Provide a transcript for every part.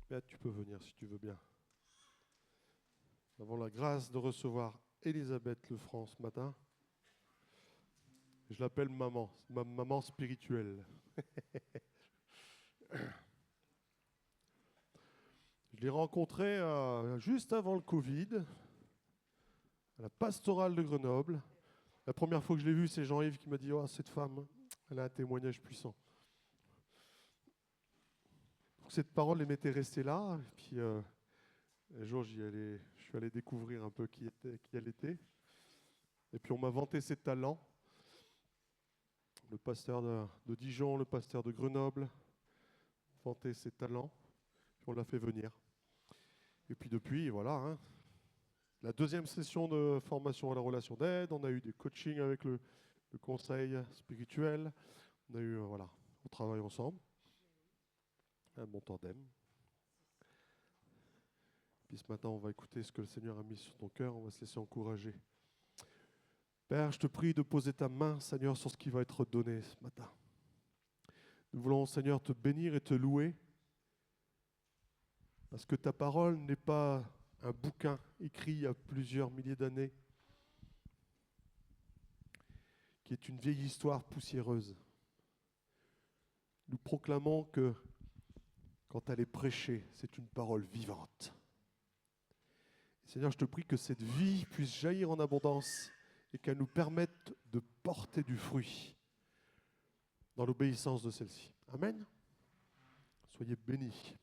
Béat, tu peux venir si tu veux bien. Nous avons la grâce de recevoir Elisabeth Lefranc ce matin. Je l'appelle maman, ma maman spirituelle. Je l'ai rencontrée juste avant le Covid, à la pastorale de Grenoble. La première fois que je l'ai vue, c'est Jean-Yves qui m'a dit « Oh, cette femme, elle a un témoignage puissant. » Donc, cette parole m'était restée là. Et puis, un jour, je suis allé découvrir un peu qui elle était. Et puis, on m'a vanté ses talents. Le pasteur de Dijon, le pasteur de Grenoble, vanté ses talents. Puis, on l'a fait venir. Et puis, depuis, voilà. Hein, la deuxième session de formation à la relation d'aide. On a eu des coachings avec le conseil spirituel. On a eu, voilà, on travaille ensemble. Un bon tandem. Puis ce matin, on va écouter ce que le Seigneur a mis sur ton cœur. On va se laisser encourager. Père, je te prie de poser ta main, Seigneur, sur ce qui va être donné ce matin. Nous voulons, Seigneur, te bénir et te louer. Parce que ta parole n'est pas un bouquin écrit il y a plusieurs milliers d'années, qui est une vieille histoire poussiéreuse. Nous proclamons que quand elle est prêchée, c'est une parole vivante. Seigneur, je te prie que cette vie puisse jaillir en abondance et qu'elle nous permette de porter du fruit dans l'obéissance de celle-ci. Amen. Soyez bénis.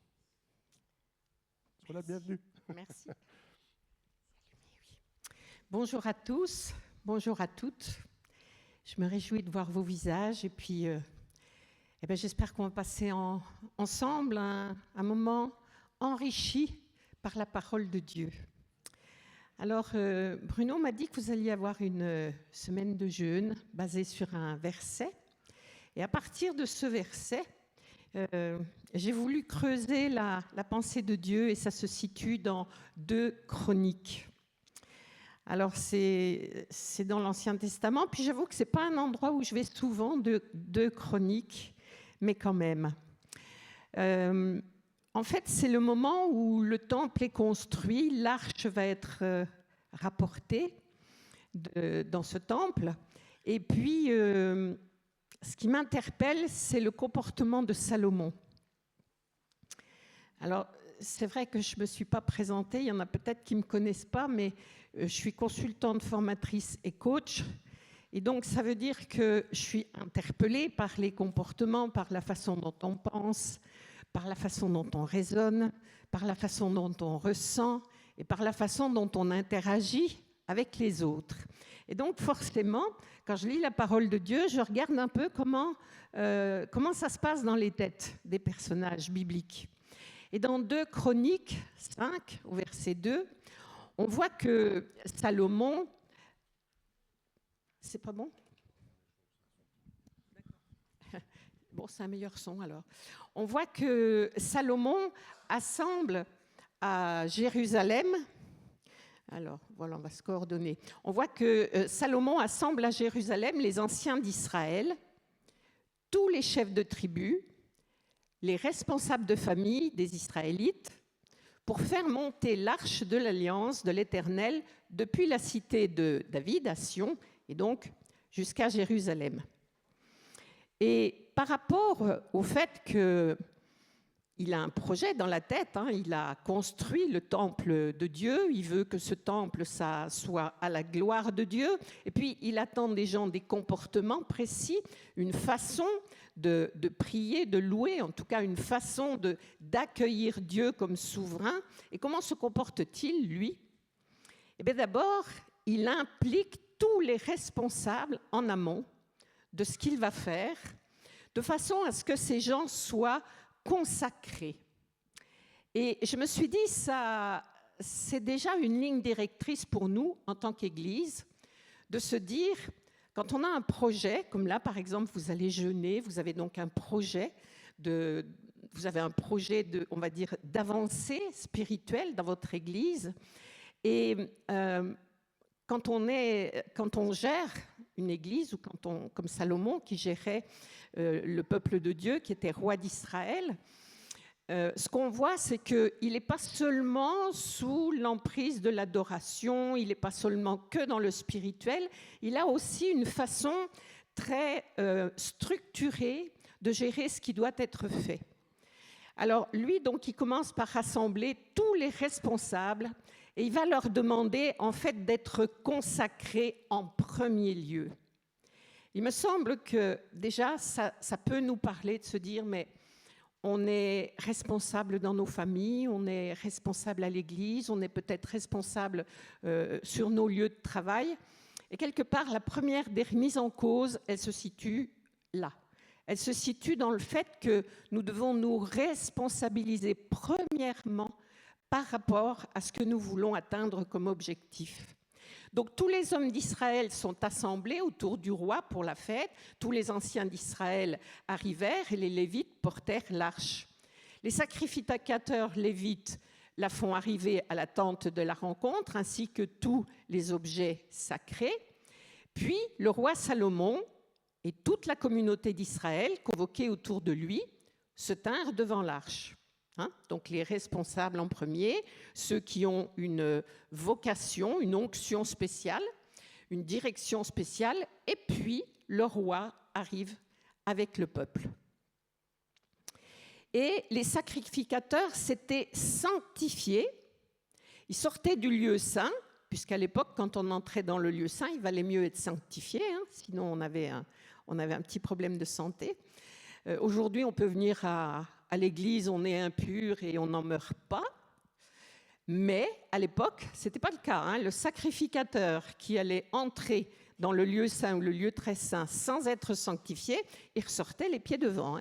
Sois la bienvenue. Merci. Bonjour à tous, bonjour à toutes. Je me réjouis de voir vos visages et puis j'espère qu'on va passer ensemble un moment enrichi par la parole de Dieu. Alors, Bruno m'a dit que vous alliez avoir une semaine de jeûne basée sur un verset. Et à partir de ce verset, j'ai voulu creuser la pensée de Dieu et ça se situe dans 2 Chroniques. Alors, c'est dans l'Ancien Testament, puis j'avoue que ce n'est pas un endroit où je vais souvent de 2 Chroniques, mais quand même. En fait, c'est le moment où le temple est construit, l'arche va être rapportée dans ce temple. Et puis, ce qui m'interpelle, c'est le comportement de Salomon. Alors, c'est vrai que je ne me suis pas présentée, il y en a peut-être qui ne me connaissent pas, mais je suis consultante, formatrice et coach. Et donc, ça veut dire que je suis interpellée par les comportements, par la façon dont on pense, par la façon dont on raisonne, par la façon dont on ressent et par la façon dont on interagit avec les autres. Et donc, forcément, quand je lis la parole de Dieu, je regarde un peu comment ça se passe dans les têtes des personnages bibliques. Et dans 2 Chroniques 5, au verset 2, on voit que Salomon... C'est pas bon ? D'accord. Bon, c'est un meilleur son alors. On voit que Salomon assemble à Jérusalem... Alors, voilà, on va se coordonner. On voit que Salomon assemble à Jérusalem les anciens d'Israël, tous les chefs de tribus, les responsables de famille des Israélites, pour faire monter l'arche de l'Alliance de l'Éternel depuis la cité de David à Sion, et donc jusqu'à Jérusalem. Et par rapport au fait qu'il a un projet dans la tête, hein, il a construit le temple de Dieu, il veut que ce temple ça soit à la gloire de Dieu, et puis il attend des gens des comportements précis, une façon de prier, de louer, en tout cas une façon d'accueillir Dieu comme souverain. Et comment se comporte-t-il, lui ? Eh bien d'abord, il implique tous les responsables en amont de ce qu'il va faire, de façon à ce que ces gens soient consacrés. Et je me suis dit, ça, c'est déjà une ligne directrice pour nous, en tant qu'Église, de se dire, quand on a un projet, comme là, par exemple, vous allez jeûner, vous avez donc un projet on va dire, d'avancée spirituelle dans votre Église. Et quand on gère une Église, ou comme Salomon qui gérait le peuple de Dieu, qui était roi d'Israël, ce qu'on voit, c'est qu'il n'est pas seulement sous l'emprise de l'adoration, il n'est pas seulement que dans le spirituel, il a aussi une façon très structurée de gérer ce qui doit être fait. Alors lui, donc, il commence par rassembler tous les responsables et il va leur demander en fait d'être consacrés en premier lieu. Il me semble que déjà, ça peut nous parler de se dire, mais on est responsable dans nos familles, on est responsable à l'église, on est peut-être responsable sur nos lieux de travail. Et quelque part, la première des remises en cause, elle se situe là. Elle se situe dans le fait que nous devons nous responsabiliser premièrement par rapport à ce que nous voulons atteindre comme objectif. Donc tous les hommes d'Israël sont assemblés autour du roi pour la fête. Tous les anciens d'Israël arrivèrent et les Lévites portèrent l'arche. Les sacrificateurs lévites la font arriver à la tente de la rencontre ainsi que tous les objets sacrés. Puis le roi Salomon et toute la communauté d'Israël, convoquée autour de lui, se tinrent devant l'arche. Donc les responsables en premier, ceux qui ont une vocation, une onction spéciale, une direction spéciale, et puis le roi arrive avec le peuple. Et les sacrificateurs s'étaient sanctifiés, ils sortaient du lieu saint, puisqu'à l'époque, quand on entrait dans le lieu saint, il valait mieux être sanctifié, sinon on avait un petit problème de santé. Aujourd'hui, on peut venir à l'église, on est impur et on n'en meurt pas. Mais à l'époque, ce n'était pas le cas. Le sacrificateur qui allait entrer dans le lieu saint ou le lieu très saint sans être sanctifié, il ressortait les pieds devant.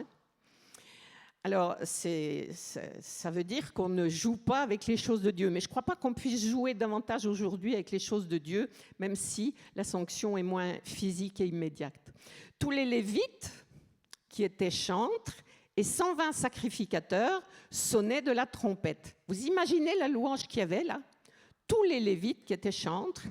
Alors, ça veut dire qu'on ne joue pas avec les choses de Dieu. Mais je ne crois pas qu'on puisse jouer davantage aujourd'hui avec les choses de Dieu, même si la sanction est moins physique et immédiate. Tous les Lévites, qui étaient chantres, et 120 sacrificateurs sonnaient de la trompette. Vous imaginez la louange qu'il y avait là? Tous les Lévites qui étaient chantres,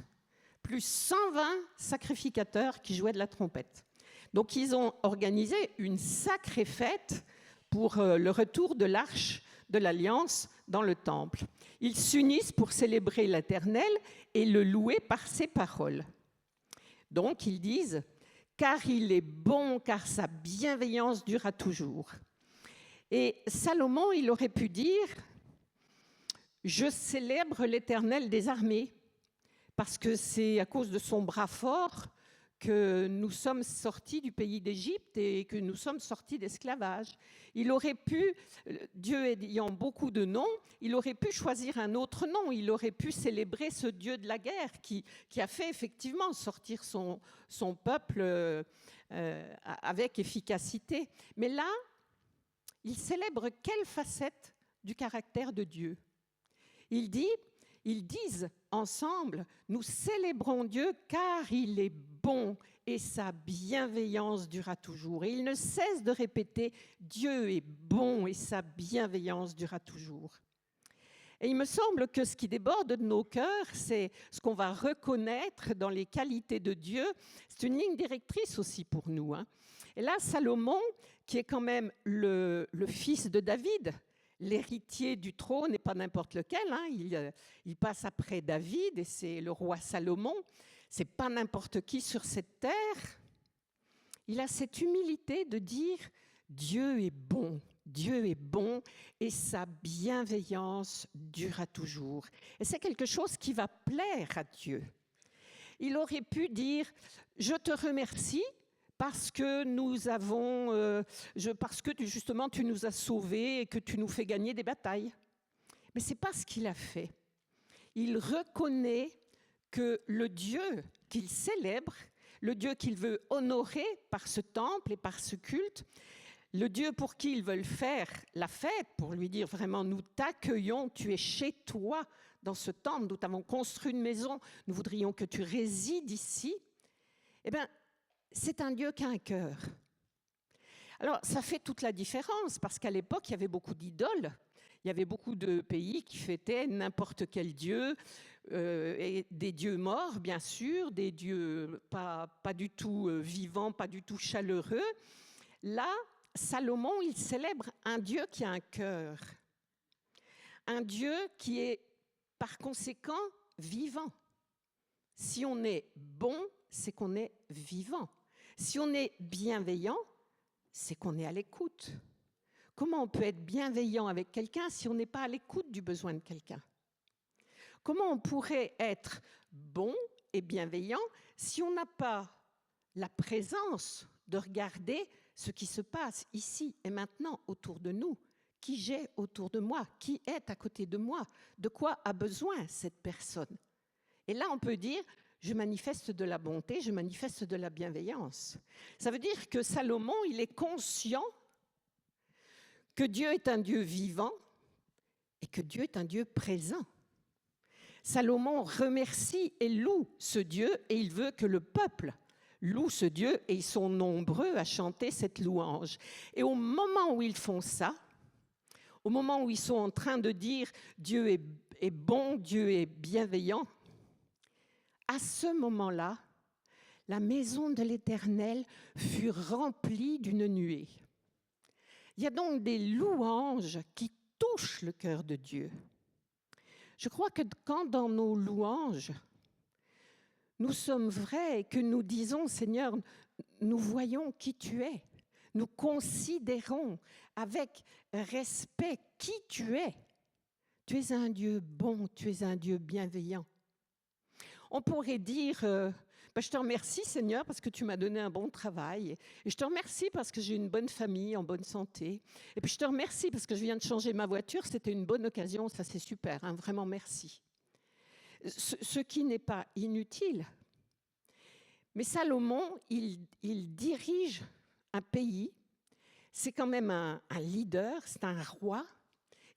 plus 120 sacrificateurs qui jouaient de la trompette. Donc ils ont organisé une sacrée fête pour le retour de l'arche de l'Alliance dans le temple. Ils s'unissent pour célébrer l'Éternel et le louer par ses paroles. Donc ils disent « Car il est bon, car sa bienveillance durera toujours ». Et Salomon, il aurait pu dire « Je célèbre l'Éternel des armées », parce que c'est à cause de son bras fort que nous sommes sortis du pays d'Égypte et que nous sommes sortis d'esclavage. Il aurait pu, Dieu ayant beaucoup de noms, il aurait pu choisir un autre nom. Il aurait pu célébrer ce Dieu de la guerre qui a fait effectivement sortir son peuple avec efficacité. Mais là, il célèbre quelle facette du caractère de Dieu? Ils disent ensemble, nous célébrons Dieu car il est bon et sa bienveillance durera toujours. Et ils ne cessent de répéter, Dieu est bon et sa bienveillance durera toujours. Et il me semble que ce qui déborde de nos cœurs, c'est ce qu'on va reconnaître dans les qualités de Dieu. C'est une ligne directrice aussi pour nous. Et là, Salomon, qui est quand même le fils de David, l'héritier du trône, et pas n'importe lequel, il passe après David et c'est le roi Salomon, c'est pas n'importe qui sur cette terre. Il a cette humilité de dire Dieu est bon et sa bienveillance durera toujours. Et c'est quelque chose qui va plaire à Dieu. Il aurait pu dire je te remercie parce que parce que justement tu nous as sauvés et que tu nous fais gagner des batailles. Mais ce n'est pas ce qu'il a fait. Il reconnaît que le Dieu qu'il célèbre, le Dieu qu'il veut honorer par ce temple et par ce culte, le Dieu pour qui ils veulent faire la fête, pour lui dire vraiment nous t'accueillons, tu es chez toi dans ce temple, nous t'avons construit une maison, nous voudrions que tu résides ici. Eh bien, c'est un Dieu qui a un cœur. Alors, ça fait toute la différence, parce qu'à l'époque, il y avait beaucoup d'idoles. Il y avait beaucoup de pays qui fêtaient n'importe quel dieu, et des dieux morts, bien sûr, des dieux pas du tout vivants, pas du tout chaleureux. Là, Salomon, il célèbre un Dieu qui a un cœur, un Dieu qui est par conséquent vivant. Si on est bon, c'est qu'on est vivant. Si on est bienveillant, c'est qu'on est à l'écoute. Comment on peut être bienveillant avec quelqu'un si on n'est pas à l'écoute du besoin de quelqu'un? Comment on pourrait être bon et bienveillant si on n'a pas la présence de regarder ce qui se passe ici et maintenant autour de nous? Qui j'ai autour de moi? Qui est à côté de moi? De quoi a besoin cette personne? Et là, on peut dire, je manifeste de la bonté, je manifeste de la bienveillance. Ça veut dire que Salomon, il est conscient que Dieu est un Dieu vivant et que Dieu est un Dieu présent. Salomon remercie et loue ce Dieu et il veut que le peuple loue ce Dieu et ils sont nombreux à chanter cette louange. Et au moment où ils font ça, au moment où ils sont en train de dire Dieu est bon, Dieu est bienveillant, à ce moment-là, la maison de l'Éternel fut remplie d'une nuée. Il y a donc des louanges qui touchent le cœur de Dieu. Je crois que quand dans nos louanges, nous sommes vrais et que nous disons, Seigneur, nous voyons qui tu es, nous considérons avec respect qui tu es. Tu es un Dieu bon, tu es un Dieu bienveillant. On pourrait dire, je te remercie Seigneur parce que tu m'as donné un bon travail, et je te remercie parce que j'ai une bonne famille en bonne santé, et puis je te remercie parce que je viens de changer ma voiture, c'était une bonne occasion, ça c'est super, hein, vraiment merci. Ce qui n'est pas inutile. Mais Salomon, il dirige un pays, c'est quand même un leader, c'est un roi,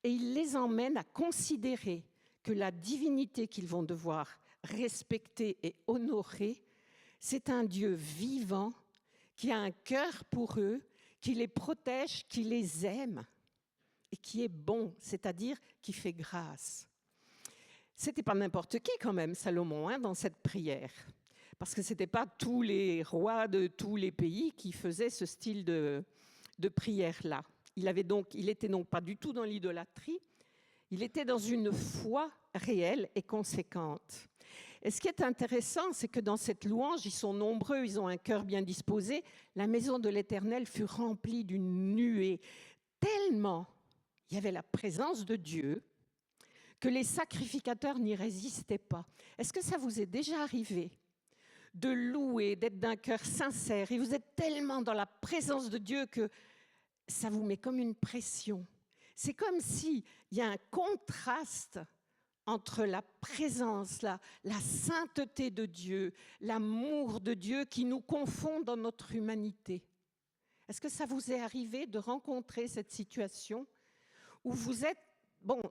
et il les emmène à considérer que la divinité qu'ils vont devoir respecter et honorer, c'est un Dieu vivant qui a un cœur pour eux, qui les protège, qui les aime et qui est bon, c'est-à-dire qui fait grâce. C'était pas n'importe qui quand même, Salomon, hein, dans cette prière. Parce que ce n'étaient pas tous les rois de tous les pays qui faisaient ce style de prière-là. Il était donc pas du tout dans l'idolâtrie, il était dans une foi réelle et conséquente. Et ce qui est intéressant, c'est que dans cette louange, ils sont nombreux, ils ont un cœur bien disposé. La maison de l'Éternel fut remplie d'une nuée, tellement il y avait la présence de Dieu que les sacrificateurs n'y résistaient pas. Est-ce que ça vous est déjà arrivé de louer, d'être d'un cœur sincère, et vous êtes tellement dans la présence de Dieu que ça vous met comme une pression? C'est comme s'il y a un contraste entre la présence, la sainteté de Dieu, l'amour de Dieu qui nous confond dans notre humanité. Est-ce que ça vous est arrivé de rencontrer cette situation où vous êtes,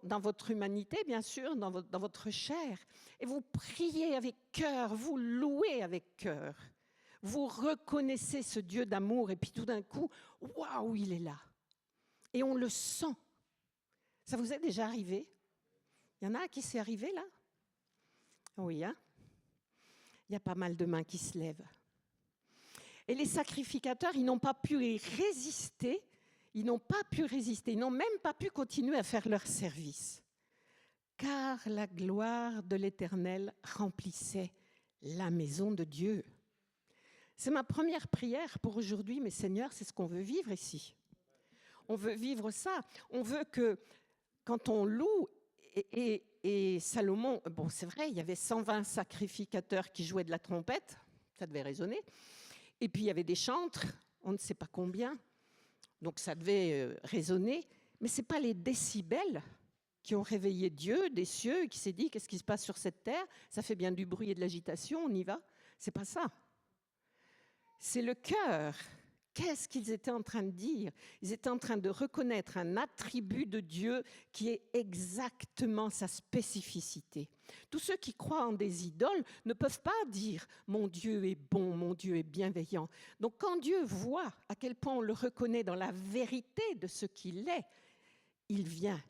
dans votre humanité, bien sûr, dans votre chair, et vous priez avec cœur, vous louez avec cœur, vous reconnaissez ce Dieu d'amour, et puis tout d'un coup, waouh, il est là. Et on le sent. Ça vous est déjà arrivé? Il y en a qui c'est arrivé là? Oui, hein? Il y a pas mal de mains qui se lèvent. Et les sacrificateurs, ils n'ont pas pu résister. Ils n'ont même pas pu continuer à faire leur service. Car la gloire de l'Éternel remplissait la maison de Dieu. C'est ma première prière pour aujourd'hui, mais Seigneur, c'est ce qu'on veut vivre ici. On veut vivre ça. On veut que, quand on loue, et Salomon, c'est vrai, il y avait 120 sacrificateurs qui jouaient de la trompette, ça devait résonner, et puis il y avait des chantres, on ne sait pas combien, donc ça devait résonner, mais ce n'est pas les décibels qui ont réveillé Dieu des cieux et qui s'est dit, qu'est-ce qui se passe sur cette terre? Ça fait bien du bruit et de l'agitation, on y va. C'est pas ça. C'est le cœur. Qu'est-ce qu'ils étaient en train de dire? Ils étaient en train de reconnaître un attribut de Dieu qui est exactement sa spécificité. Tous ceux qui croient en des idoles ne peuvent pas dire « mon Dieu est bon, mon Dieu est bienveillant ». Donc quand Dieu voit à quel point on le reconnaît dans la vérité de ce qu'il est, il vient.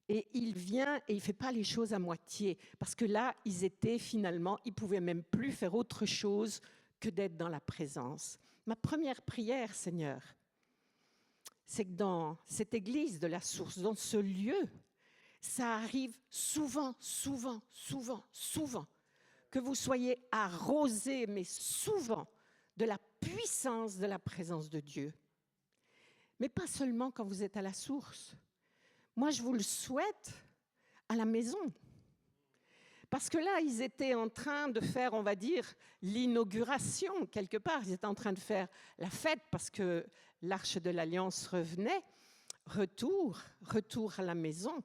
Et il vient et il ne fait pas les choses à moitié. Parce que là, ils ne pouvaient même plus faire autre chose que d'être dans la présence. Ma première prière, Seigneur, c'est que dans cette église de la source, dans ce lieu, ça arrive souvent, que vous soyez arrosés, mais souvent, de la puissance de la présence de Dieu. Mais pas seulement quand vous êtes à la source. Moi, je vous le souhaite à la maison. Parce que là, ils étaient en train de faire, on va dire, l'inauguration, quelque part. Ils étaient en train de faire la fête parce que l'Arche de l'Alliance revenait. Retour à la maison.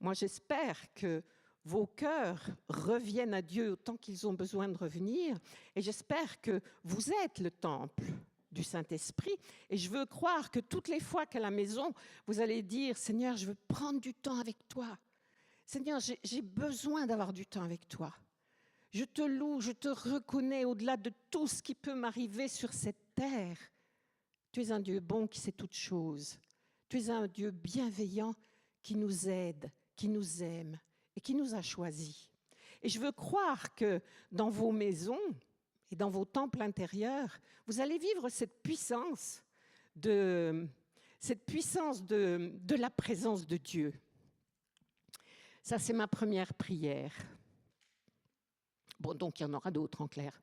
Moi, j'espère que vos cœurs reviennent à Dieu autant qu'ils ont besoin de revenir. Et j'espère que vous êtes le temple du Saint-Esprit. Et je veux croire que toutes les fois qu'à la maison, vous allez dire, Seigneur, je veux prendre du temps avec toi. Seigneur, j'ai besoin d'avoir du temps avec toi. Je te loue, je te reconnais au-delà de tout ce qui peut m'arriver sur cette terre. Tu es un Dieu bon qui sait toutes choses. Tu es un Dieu bienveillant qui nous aide, qui nous aime et qui nous a choisis. Et je veux croire que dans vos maisons et dans vos temples intérieurs, vous allez vivre cette puissance de la présence de Dieu. Ça, c'est ma première prière. Bon, donc il y en aura d'autres en clair.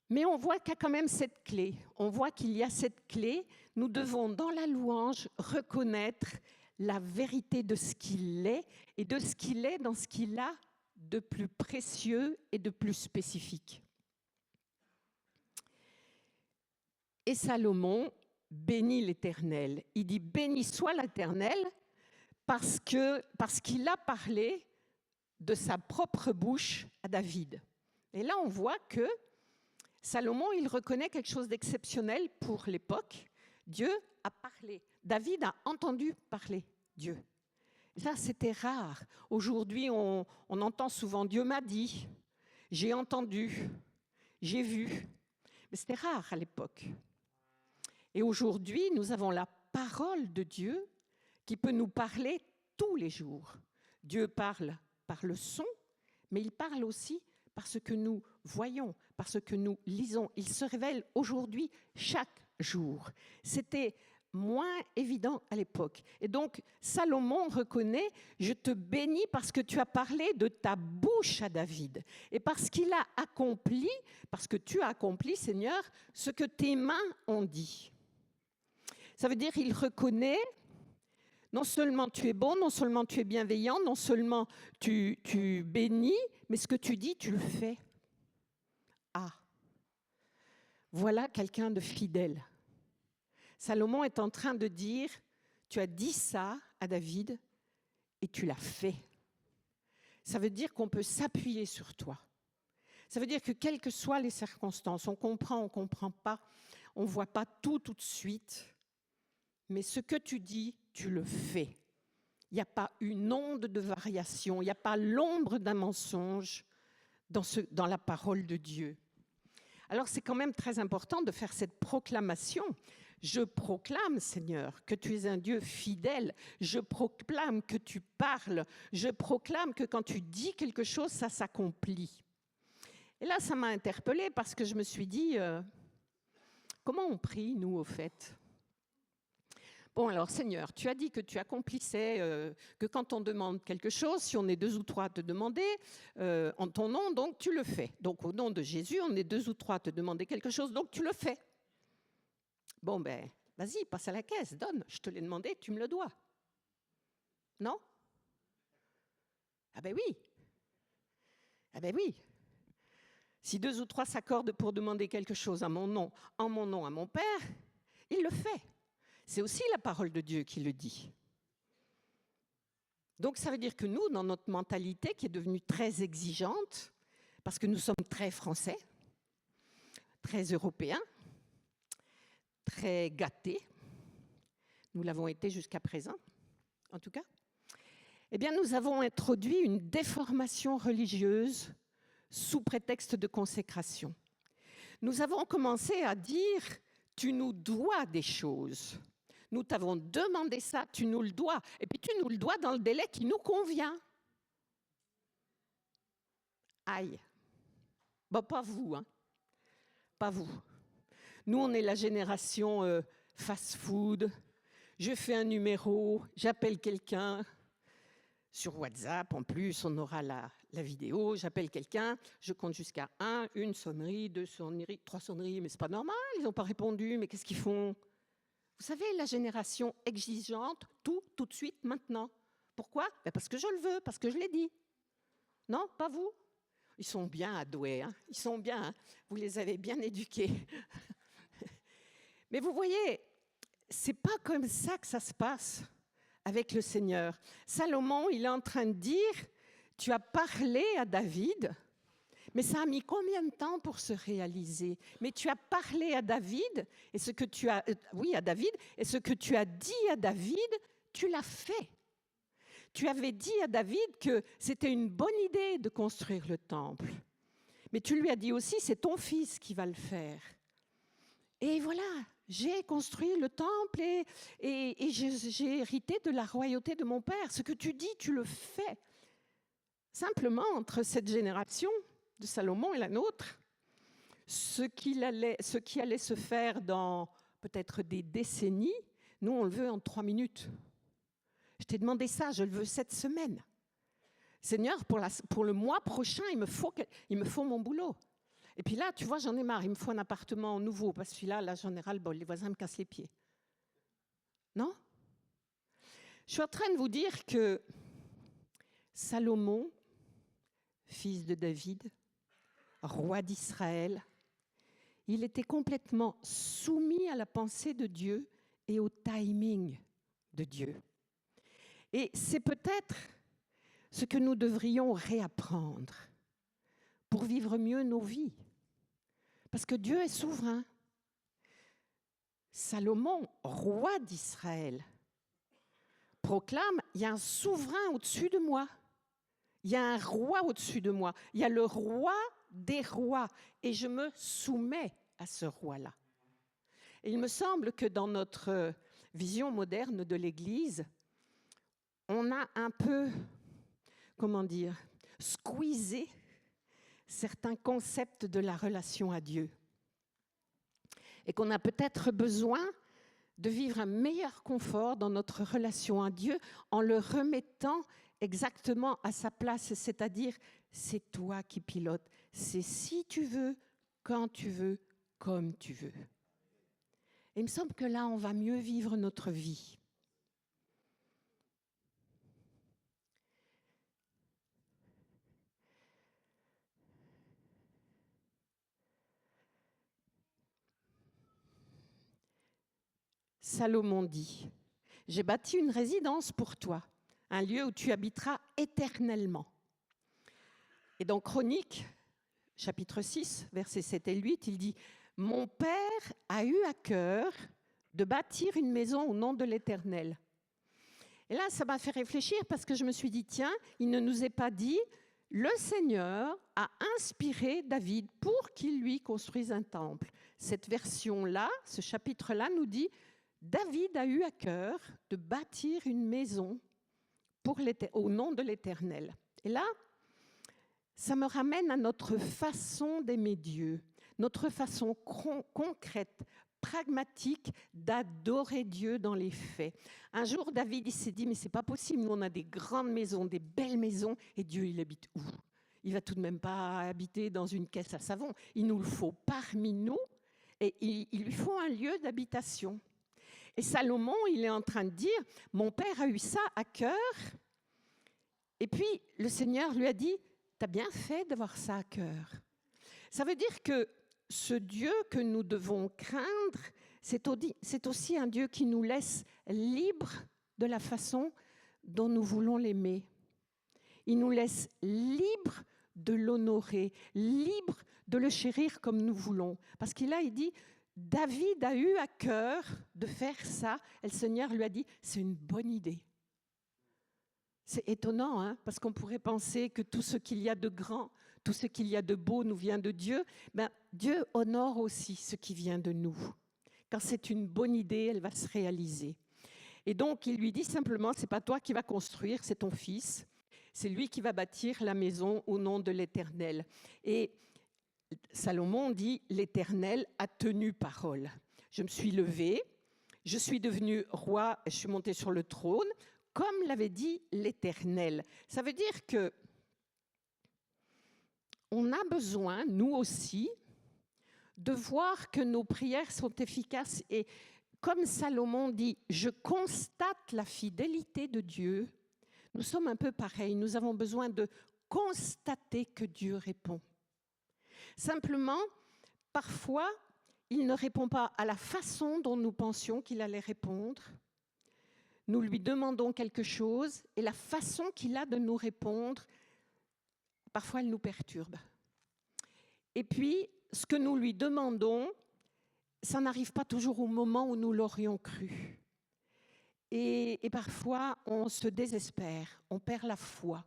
Mais on voit qu'il y a quand même cette clé. On voit qu'il y a cette clé. Nous devons, dans la louange, reconnaître la vérité de ce qu'il est et de ce qu'il est dans ce qu'il a de plus précieux et de plus spécifique. Et Salomon bénit l'Éternel. Il dit « Béni soit l'Éternel » parce qu'il a parlé de sa propre bouche à David. Et là, on voit que Salomon, il reconnaît quelque chose d'exceptionnel pour l'époque. Dieu a parlé. David a entendu parler Dieu. Ça, c'était rare. Aujourd'hui, on entend souvent « Dieu m'a dit »,« j'ai entendu »,« j'ai vu ». Mais c'était rare à l'époque. Et aujourd'hui, nous avons la parole de Dieu qui peut nous parler tous les jours. Dieu parle par le son, mais il parle aussi par ce que nous voyons, par ce que nous lisons. Il se révèle aujourd'hui chaque jour. C'était moins évident à l'époque. Et donc, Salomon reconnaît « Je te bénis parce que tu as parlé de ta bouche à David. Et parce qu'il a accompli, parce que tu as accompli, Seigneur, ce que tes mains ont dit. » Ça veut dire qu'il reconnaît non seulement tu es bon, non seulement tu es bienveillant, non seulement tu bénis, mais ce que tu dis, tu le fais. Ah, voilà quelqu'un de fidèle. Salomon est en train de dire, tu as dit ça à David et tu l'as fait. Ça veut dire qu'on peut s'appuyer sur toi. Ça veut dire que quelles que soient les circonstances, on comprend pas, on ne voit pas tout de suite, mais ce que tu dis, tu le fais. Il n'y a pas une onde de variation, il n'y a pas l'ombre d'un mensonge dans la parole de Dieu. Alors c'est quand même très important de faire cette proclamation. Je proclame, Seigneur, que tu es un Dieu fidèle. Je proclame que tu parles. Je proclame que quand tu dis quelque chose, ça s'accomplit. Et là, ça m'a interpellée parce que je me suis dit, comment on prie, nous, au fait ? Bon, alors, Seigneur, tu as dit que tu accomplissais, que quand on demande quelque chose, si on est 2 ou 3 à te demander, en ton nom, donc tu le fais. Donc, au nom de Jésus, on est 2 ou 3 à te demander quelque chose, donc tu le fais. Bon, ben, vas-y, passe à la caisse, donne. Je te l'ai demandé, tu me le dois. Non ? Ah ben oui. Ah ben oui. Si 2 ou 3 s'accordent pour demander quelque chose à mon nom, en mon nom à mon Père, il le fait. C'est aussi la parole de Dieu qui le dit. Donc ça veut dire que nous, dans notre mentalité qui est devenue très exigeante, parce que nous sommes très français, très européens, très gâtés, nous l'avons été jusqu'à présent, en tout cas, eh bien nous avons introduit une déformation religieuse sous prétexte de consécration. Nous avons commencé à dire « tu nous dois des choses ». Nous t'avons demandé ça, tu nous le dois. Et puis tu nous le dois dans le délai qui nous convient. Aïe. Bon, pas vous, hein. Pas vous. Nous, on est la génération fast-food. Je fais un numéro, j'appelle quelqu'un. Sur WhatsApp, en plus, on aura la vidéo. J'appelle quelqu'un, je compte jusqu'à 1, une sonnerie, 2 sonneries, 3 sonneries, mais c'est pas normal, ils n'ont pas répondu, mais qu'est-ce qu'ils font? Vous savez, la génération exigeante, tout de suite, maintenant. Pourquoi? Parce que je le veux, parce que je l'ai dit. Non, pas vous? Ils sont bien adoués, hein? Ils sont bien, hein? Vous les avez bien éduqués. Mais vous voyez, c'est pas comme ça que ça se passe avec le Seigneur. Salomon, il est en train de dire, tu as parlé à David, mais ça a mis combien de temps pour se réaliser? Mais tu as parlé à David, et ce que tu as, oui, à David, et ce que tu as dit à David, tu l'as fait. Tu avais dit à David que c'était une bonne idée de construire le temple. Mais tu lui as dit aussi, c'est ton fils qui va le faire. Et voilà, j'ai construit le temple et j'ai hérité de la royauté de mon père. Ce que tu dis, tu le fais. Simplement, entre cette génération de Salomon et la nôtre, ce qui allait se faire dans peut-être des décennies, nous, on le veut en 3 minutes. Je t'ai demandé ça, je le veux cette semaine. Seigneur, pour le mois prochain, il me faut mon boulot. Et puis là, tu vois, j'en ai marre, il me faut un appartement nouveau, parce que là, j'en ai ras-le-bol, les voisins me cassent les pieds. Non? Je suis en train de vous dire que Salomon, fils de David, roi d'Israël, il était complètement soumis à la pensée de Dieu et au timing de Dieu. Et c'est peut-être ce que nous devrions réapprendre pour vivre mieux nos vies. Parce que Dieu est souverain. Salomon, roi d'Israël, proclame, il y a un souverain au-dessus de moi. Il y a un roi au-dessus de moi. Il y a le roi des rois. Et je me soumets à ce roi-là. Et il me semble que dans notre vision moderne de l'Église, on a un peu, squeezé certains concepts de la relation à Dieu. Et qu'on a peut-être besoin de vivre un meilleur confort dans notre relation à Dieu en le remettant exactement à sa place, c'est-à-dire c'est toi qui pilotes, c'est si tu veux, quand tu veux, comme tu veux. Et il me semble que là, on va mieux vivre notre vie. Salomon dit, « J'ai bâti une résidence pour toi, un lieu où tu habiteras éternellement. » Et dans Chroniques, chapitre 6, versets 7 et 8, il dit, « Mon père a eu à cœur de bâtir une maison au nom de l'Éternel. » Et là, ça m'a fait réfléchir parce que je me suis dit, tiens, il ne nous est pas dit, le Seigneur a inspiré David pour qu'il lui construise un temple. Cette version-là, ce chapitre-là nous dit, David a eu à cœur de bâtir une maison au nom de l'Éternel. Et là, ça me ramène à notre façon d'aimer Dieu, notre façon concrète, pragmatique d'adorer Dieu dans les faits. Un jour, David il s'est dit, mais c'est pas possible, nous on a des grandes maisons, des belles maisons, et Dieu il habite où? Il va tout de même pas habiter dans une caisse à savon. Il nous le faut parmi nous, et il lui faut un lieu d'habitation. Et Salomon, il est en train de dire, mon père a eu ça à cœur. Et puis, le Seigneur lui a dit, tu as bien fait d'avoir ça à cœur. Ça veut dire que ce Dieu que nous devons craindre, c'est aussi un Dieu qui nous laisse libres de la façon dont nous voulons l'aimer. Il nous laisse libres de l'honorer, libres de le chérir comme nous voulons. Parce qu'il dit, David a eu à cœur de faire ça, et le Seigneur lui a dit, c'est une bonne idée. C'est étonnant, hein, parce qu'on pourrait penser que tout ce qu'il y a de grand, tout ce qu'il y a de beau nous vient de Dieu. Ben, Dieu honore aussi ce qui vient de nous. Quand c'est une bonne idée, elle va se réaliser. Et donc, il lui dit simplement, c'est pas toi qui vas construire, c'est ton fils. C'est lui qui va bâtir la maison au nom de l'Éternel. Et Salomon dit « L'Éternel a tenu parole. Je me suis levé, je suis devenu roi, je suis monté sur le trône, comme l'avait dit l'Éternel. » Ça veut dire que on a besoin, nous aussi, de voir que nos prières sont efficaces. Et comme Salomon dit, je constate la fidélité de Dieu. Nous sommes un peu pareils. Nous avons besoin de constater que Dieu répond. Simplement, parfois, il ne répond pas à la façon dont nous pensions qu'il allait répondre. Nous lui demandons quelque chose et la façon qu'il a de nous répondre, parfois, elle nous perturbe. Et puis, ce que nous lui demandons, ça n'arrive pas toujours au moment où nous l'aurions cru. Et parfois, on se désespère, on perd la foi.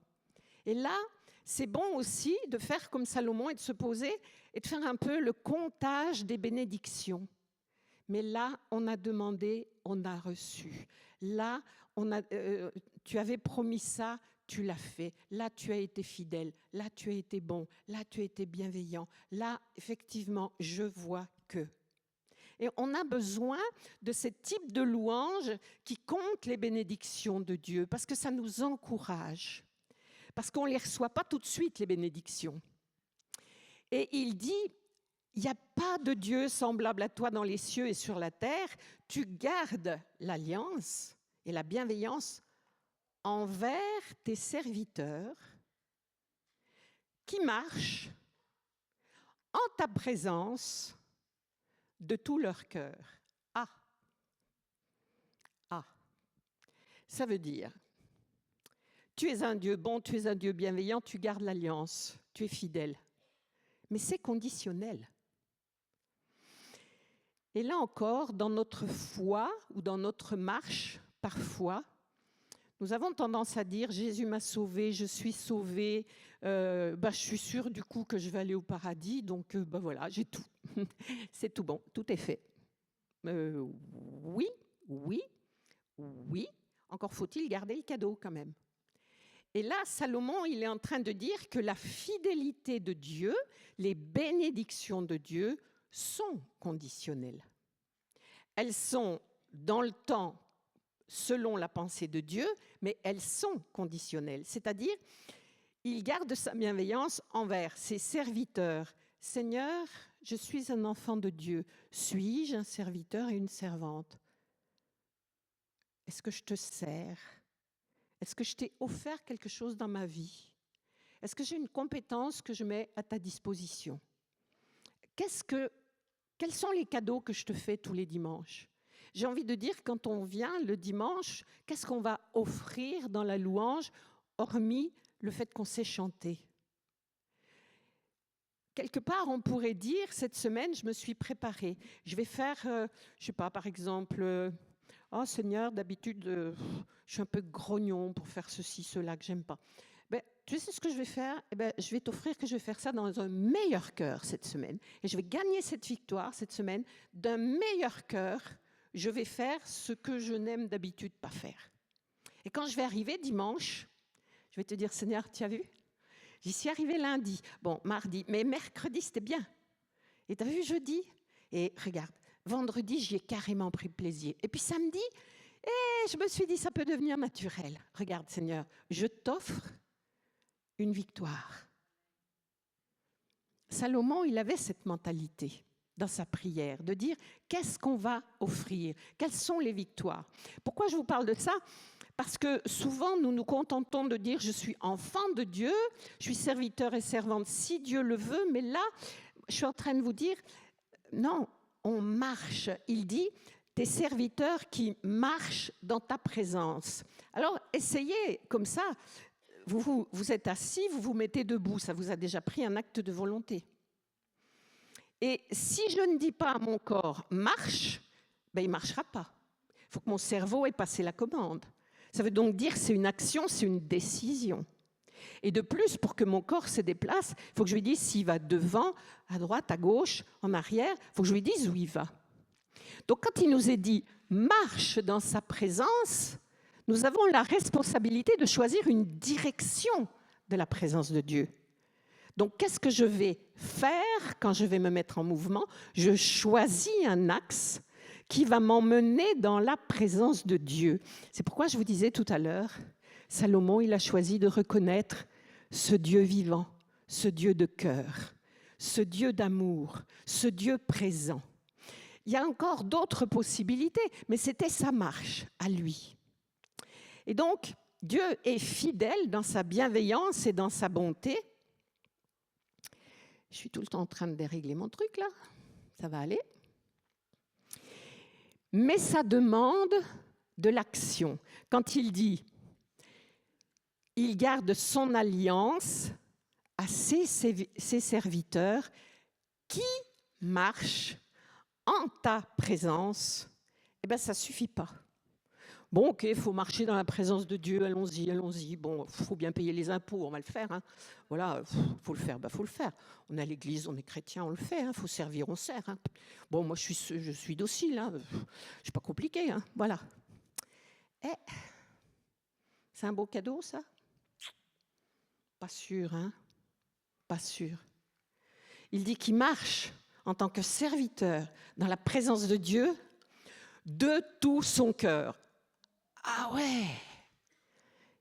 Et là, c'est bon aussi de faire comme Salomon et de se poser et de faire un peu le comptage des bénédictions. Mais là, on a demandé, on a reçu. Là, tu avais promis ça, tu l'as fait. Là, tu as été fidèle. Là, tu as été bon. Là, tu as été bienveillant. Là, effectivement, je vois que. Et on a besoin de ce type de louange qui compte les bénédictions de Dieu, parce que ça nous encourage. Parce qu'on ne les reçoit pas tout de suite, les bénédictions. Et il dit, il n'y a pas de Dieu semblable à toi dans les cieux et sur la terre. Tu gardes l'alliance et la bienveillance envers tes serviteurs qui marchent en ta présence de tout leur cœur. Ah, ça veut dire, tu es un Dieu bon, tu es un Dieu bienveillant, tu gardes l'alliance, tu es fidèle. Mais c'est conditionnel. Et là encore, dans notre foi ou dans notre marche, parfois, nous avons tendance à dire « Jésus m'a sauvé, je suis sauvé, je suis sûre du coup que je vais aller au paradis, donc voilà, j'ai tout. C'est tout bon, tout est fait. » Oui, encore faut-il garder le cadeau quand même. Et là, Salomon, il est en train de dire que la fidélité de Dieu, les bénédictions de Dieu sont conditionnelles. Elles sont dans le temps selon la pensée de Dieu, mais elles sont conditionnelles. C'est-à-dire, il garde sa bienveillance envers ses serviteurs. Seigneur, je suis un enfant de Dieu. Suis-je un serviteur et une servante? Est-ce que je te sers? Est-ce que je t'ai offert quelque chose dans ma vie? Est-ce que j'ai une compétence que je mets à ta disposition? Quels sont les cadeaux que je te fais tous les dimanches? J'ai envie de dire, quand on vient le dimanche, qu'est-ce qu'on va offrir dans la louange, hormis le fait qu'on sait chanter? Quelque part, on pourrait dire, cette semaine, je me suis préparée. Je vais faire, je ne sais pas, par exemple, oh Seigneur, d'habitude, je suis un peu grognon pour faire ceci, cela que j'aime pas. Tu sais ce que je vais faire? Je vais t'offrir que je vais faire ça dans un meilleur cœur cette semaine. Et je vais gagner cette victoire cette semaine d'un meilleur cœur. Je vais faire ce que je n'aime d'habitude pas faire. Et quand je vais arriver dimanche, je vais te dire, Seigneur, tu as vu? J'y suis arrivée lundi, bon, mardi, mais mercredi, c'était bien. Et tu as vu jeudi? Et regarde, vendredi, j'y ai carrément pris plaisir. Et puis samedi, je me suis dit, ça peut devenir naturel. Regarde, Seigneur, je t'offre une victoire. Salomon, il avait cette mentalité dans sa prière, de dire qu'est-ce qu'on va offrir, quelles sont les victoires. Pourquoi je vous parle de ça? Parce que souvent, nous nous contentons de dire je suis enfant de Dieu, je suis serviteur et servante si Dieu le veut, mais là, je suis en train de vous dire, non, on marche. Il dit, tes serviteurs qui marchent dans ta présence. Alors, essayez comme ça, vous êtes assis, vous vous mettez debout, ça vous a déjà pris un acte de volonté. Et si je ne dis pas à mon corps « marche », il ne marchera pas. Il faut que mon cerveau ait passé la commande. Ça veut donc dire que c'est une action, c'est une décision. Et de plus, pour que mon corps se déplace, il faut que je lui dise s'il va devant, à droite, à gauche, en arrière, il faut que je lui dise où il va. Donc quand il nous est dit « marche dans sa présence », nous avons la responsabilité de choisir une direction de la présence de Dieu. Donc, qu'est-ce que je vais faire quand je vais me mettre en mouvement? Je choisis un axe qui va m'emmener dans la présence de Dieu. C'est pourquoi je vous disais tout à l'heure, Salomon, il a choisi de reconnaître ce Dieu vivant, ce Dieu de cœur, ce Dieu d'amour, ce Dieu présent. Il y a encore d'autres possibilités, mais c'était sa marche à lui. Et donc, Dieu est fidèle dans sa bienveillance et dans sa bonté. Je suis tout le temps en train de dérégler mon truc, là. Ça va aller. Mais ça demande de l'action. Quand il dit, il garde son alliance à ses serviteurs qui marchent en ta présence, eh bien, ça ne suffit pas. Bon, ok, il faut marcher dans la présence de Dieu, allons-y, allons-y. Bon, il faut bien payer les impôts, on va le faire. Hein. Voilà, il faut le faire, faut le faire. On est à l'église, on est chrétien, on le fait. Il faut servir, on sert. Hein. Bon, moi, je suis docile, hein. C'est pas compliqué. Hein. Voilà. C'est un beau cadeau, ça? Pas sûr, hein? Pas sûr. Il dit qu'il marche en tant que serviteur dans la présence de Dieu de tout son cœur. Ah ouais,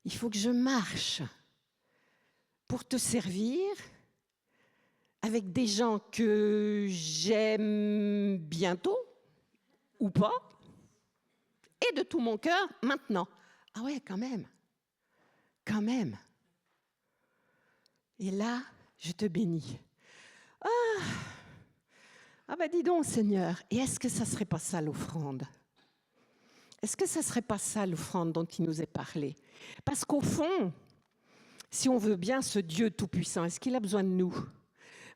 il faut que je marche pour te servir avec des gens que j'aime bientôt ou pas, et de tout mon cœur maintenant. Ah ouais, quand même. Quand même. Et là, je te bénis. Ah ben dis donc, Seigneur, et est-ce que ça ne serait pas ça l'offrande? Est-ce que ça ne serait pas ça l'offrande dont il nous est parlé? Parce qu'au fond, si on veut bien ce Dieu tout-puissant, est-ce qu'il a besoin de nous?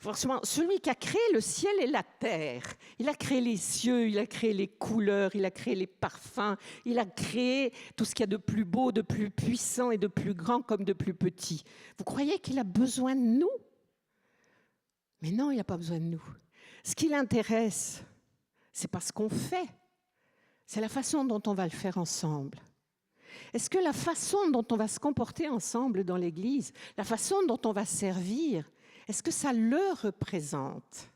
Franchement, celui qui a créé le ciel et la terre, il a créé les cieux, il a créé les couleurs, il a créé les parfums, il a créé tout ce qu'il y a de plus beau, de plus puissant et de plus grand comme de plus petit. Vous croyez qu'il a besoin de nous? Mais non, il n'a pas besoin de nous. Ce qui l'intéresse, c'est pas ce qu'on fait, c'est la façon dont on va le faire ensemble. Est-ce que la façon dont on va se comporter ensemble dans l'Église, la façon dont on va servir, est-ce que ça le représente?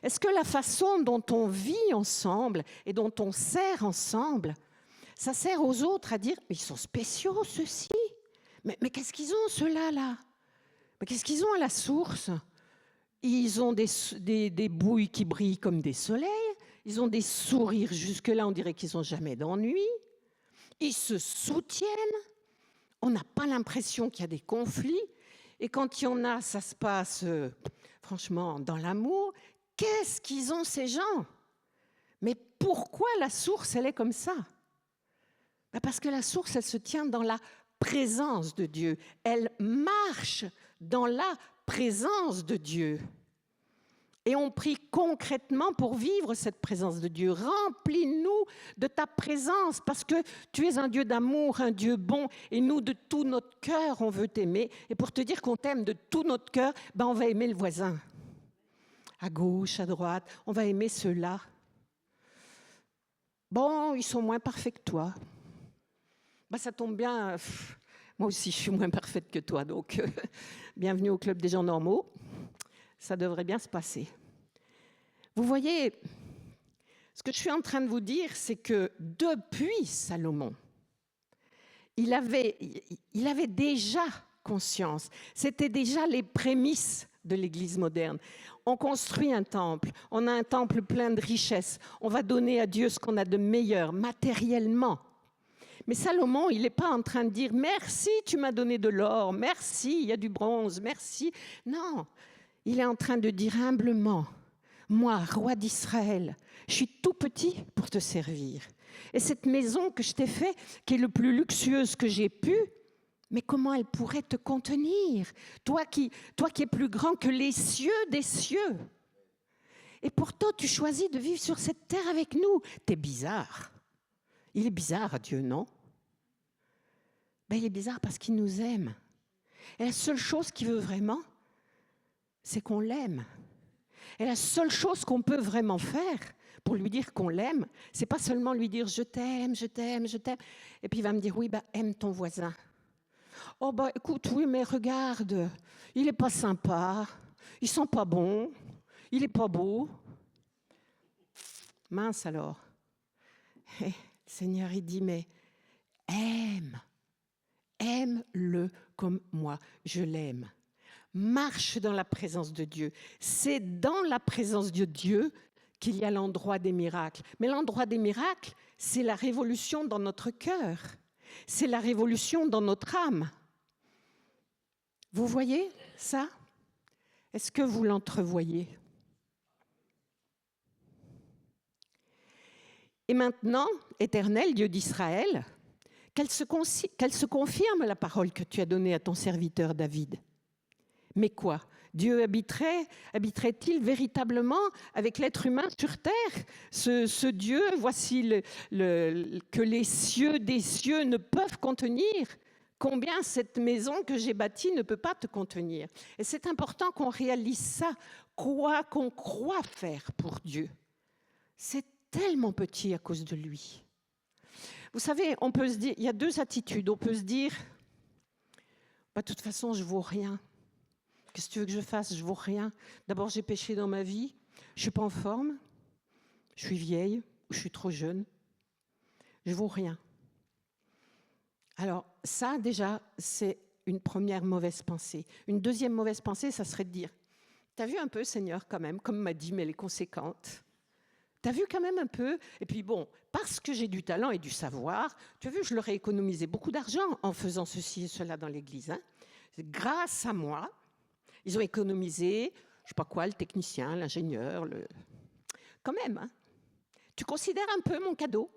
Est-ce que la façon dont on vit ensemble et dont on sert ensemble, ça sert aux autres à dire « mais ils sont spéciaux ceux-ci, mais qu'est-ce qu'ils ont ceux-là là? Mais qu'est-ce qu'ils ont à la source? Ils ont des bouilles qui brillent comme des soleils, ils ont des sourires jusque-là, on dirait qu'ils n'ont jamais d'ennui, ils se soutiennent, on n'a pas l'impression qu'il y a des conflits, et quand il y en a, ça se passe franchement dans l'amour. Qu'est-ce qu'ils ont ces gens? Mais pourquoi la source, elle est comme ça? Parce que la source, elle se tient dans la présence de Dieu, elle marche dans la présence de Dieu. Et on prie concrètement pour vivre cette présence de Dieu. Remplis-nous de ta présence parce que tu es un Dieu d'amour, un Dieu bon. Et nous, de tout notre cœur, on veut t'aimer. Et pour te dire qu'on t'aime de tout notre cœur, on va aimer le voisin. À gauche, à droite, on va aimer ceux-là. Bon, ils sont moins parfaits que toi. Ça tombe bien. Moi aussi, je suis moins parfaite que toi. Donc, bienvenue au club des gens normaux. Ça devrait bien se passer. Vous voyez, ce que je suis en train de vous dire, c'est que depuis Salomon, il avait déjà conscience. C'était déjà les prémices de l'Église moderne. On construit un temple, on a un temple plein de richesses. On va donner à Dieu ce qu'on a de meilleur, matériellement. Mais Salomon, il n'est pas en train de dire « Merci, tu m'as donné de l'or. Merci, il y a du bronze. Merci. » Non. Il est en train de dire humblement, moi, roi d'Israël, je suis tout petit pour te servir. Et cette maison que je t'ai faite, qui est le plus luxueuse que j'ai pu, mais comment elle pourrait te contenir? Toi qui es plus grand que les cieux des cieux. Et pourtant, tu choisis de vivre sur cette terre avec nous. T'es bizarre. Il est bizarre, Dieu, non? Il est bizarre parce qu'il nous aime. Et la seule chose qu'il veut vraiment, c'est qu'on l'aime. Et la seule chose qu'on peut vraiment faire pour lui dire qu'on l'aime, c'est pas seulement lui dire « je t'aime, je t'aime, je t'aime ». Et puis il va me dire « oui, aime ton voisin ». Oh bah écoute, oui, mais regarde, il n'est pas sympa, il sent pas bon, il n'est pas beau. Mince alors. Et le Seigneur, il dit, mais aime-le comme moi, je l'aime. Marche dans la présence de Dieu. C'est dans la présence de Dieu qu'il y a l'endroit des miracles. Mais l'endroit des miracles, c'est la révolution dans notre cœur. C'est la révolution dans notre âme. Vous voyez ça? Est-ce que vous l'entrevoyez? Et maintenant, Éternel, Dieu d'Israël, qu'elle se confirme la parole que tu as donnée à ton serviteur David. Mais quoi? Dieu habiterait-il véritablement avec l'être humain sur terre? Ce Dieu, voici que les cieux des cieux ne peuvent contenir. Combien cette maison que j'ai bâtie ne peut pas te contenir? Et c'est important qu'on réalise ça, quoi qu'on croit faire pour Dieu. C'est tellement petit à cause de lui. Vous savez, on peut se dire, il y a deux attitudes. On peut se dire, bah, de toute façon, je ne vaux rien. Qu'est-ce que tu veux que je fasse? Je ne vaux rien. D'abord, j'ai péché dans ma vie. Je ne suis pas en forme. Je suis vieille ou je suis trop jeune. Je ne vaux rien. Alors, ça, déjà, c'est une première mauvaise pensée. Une deuxième mauvaise pensée, ça serait de dire, t'as vu un peu, Seigneur, quand même, comme m'a dit, mais elle est conséquente. T'as vu quand même un peu? Et puis bon, parce que j'ai du talent et du savoir, tu as vu, je leur ai économisé beaucoup d'argent en faisant ceci et cela dans l'église. Hein. Grâce à moi, ils ont économisé, je ne sais pas quoi, le technicien, l'ingénieur, quand même. Hein. Tu considères un peu mon cadeau?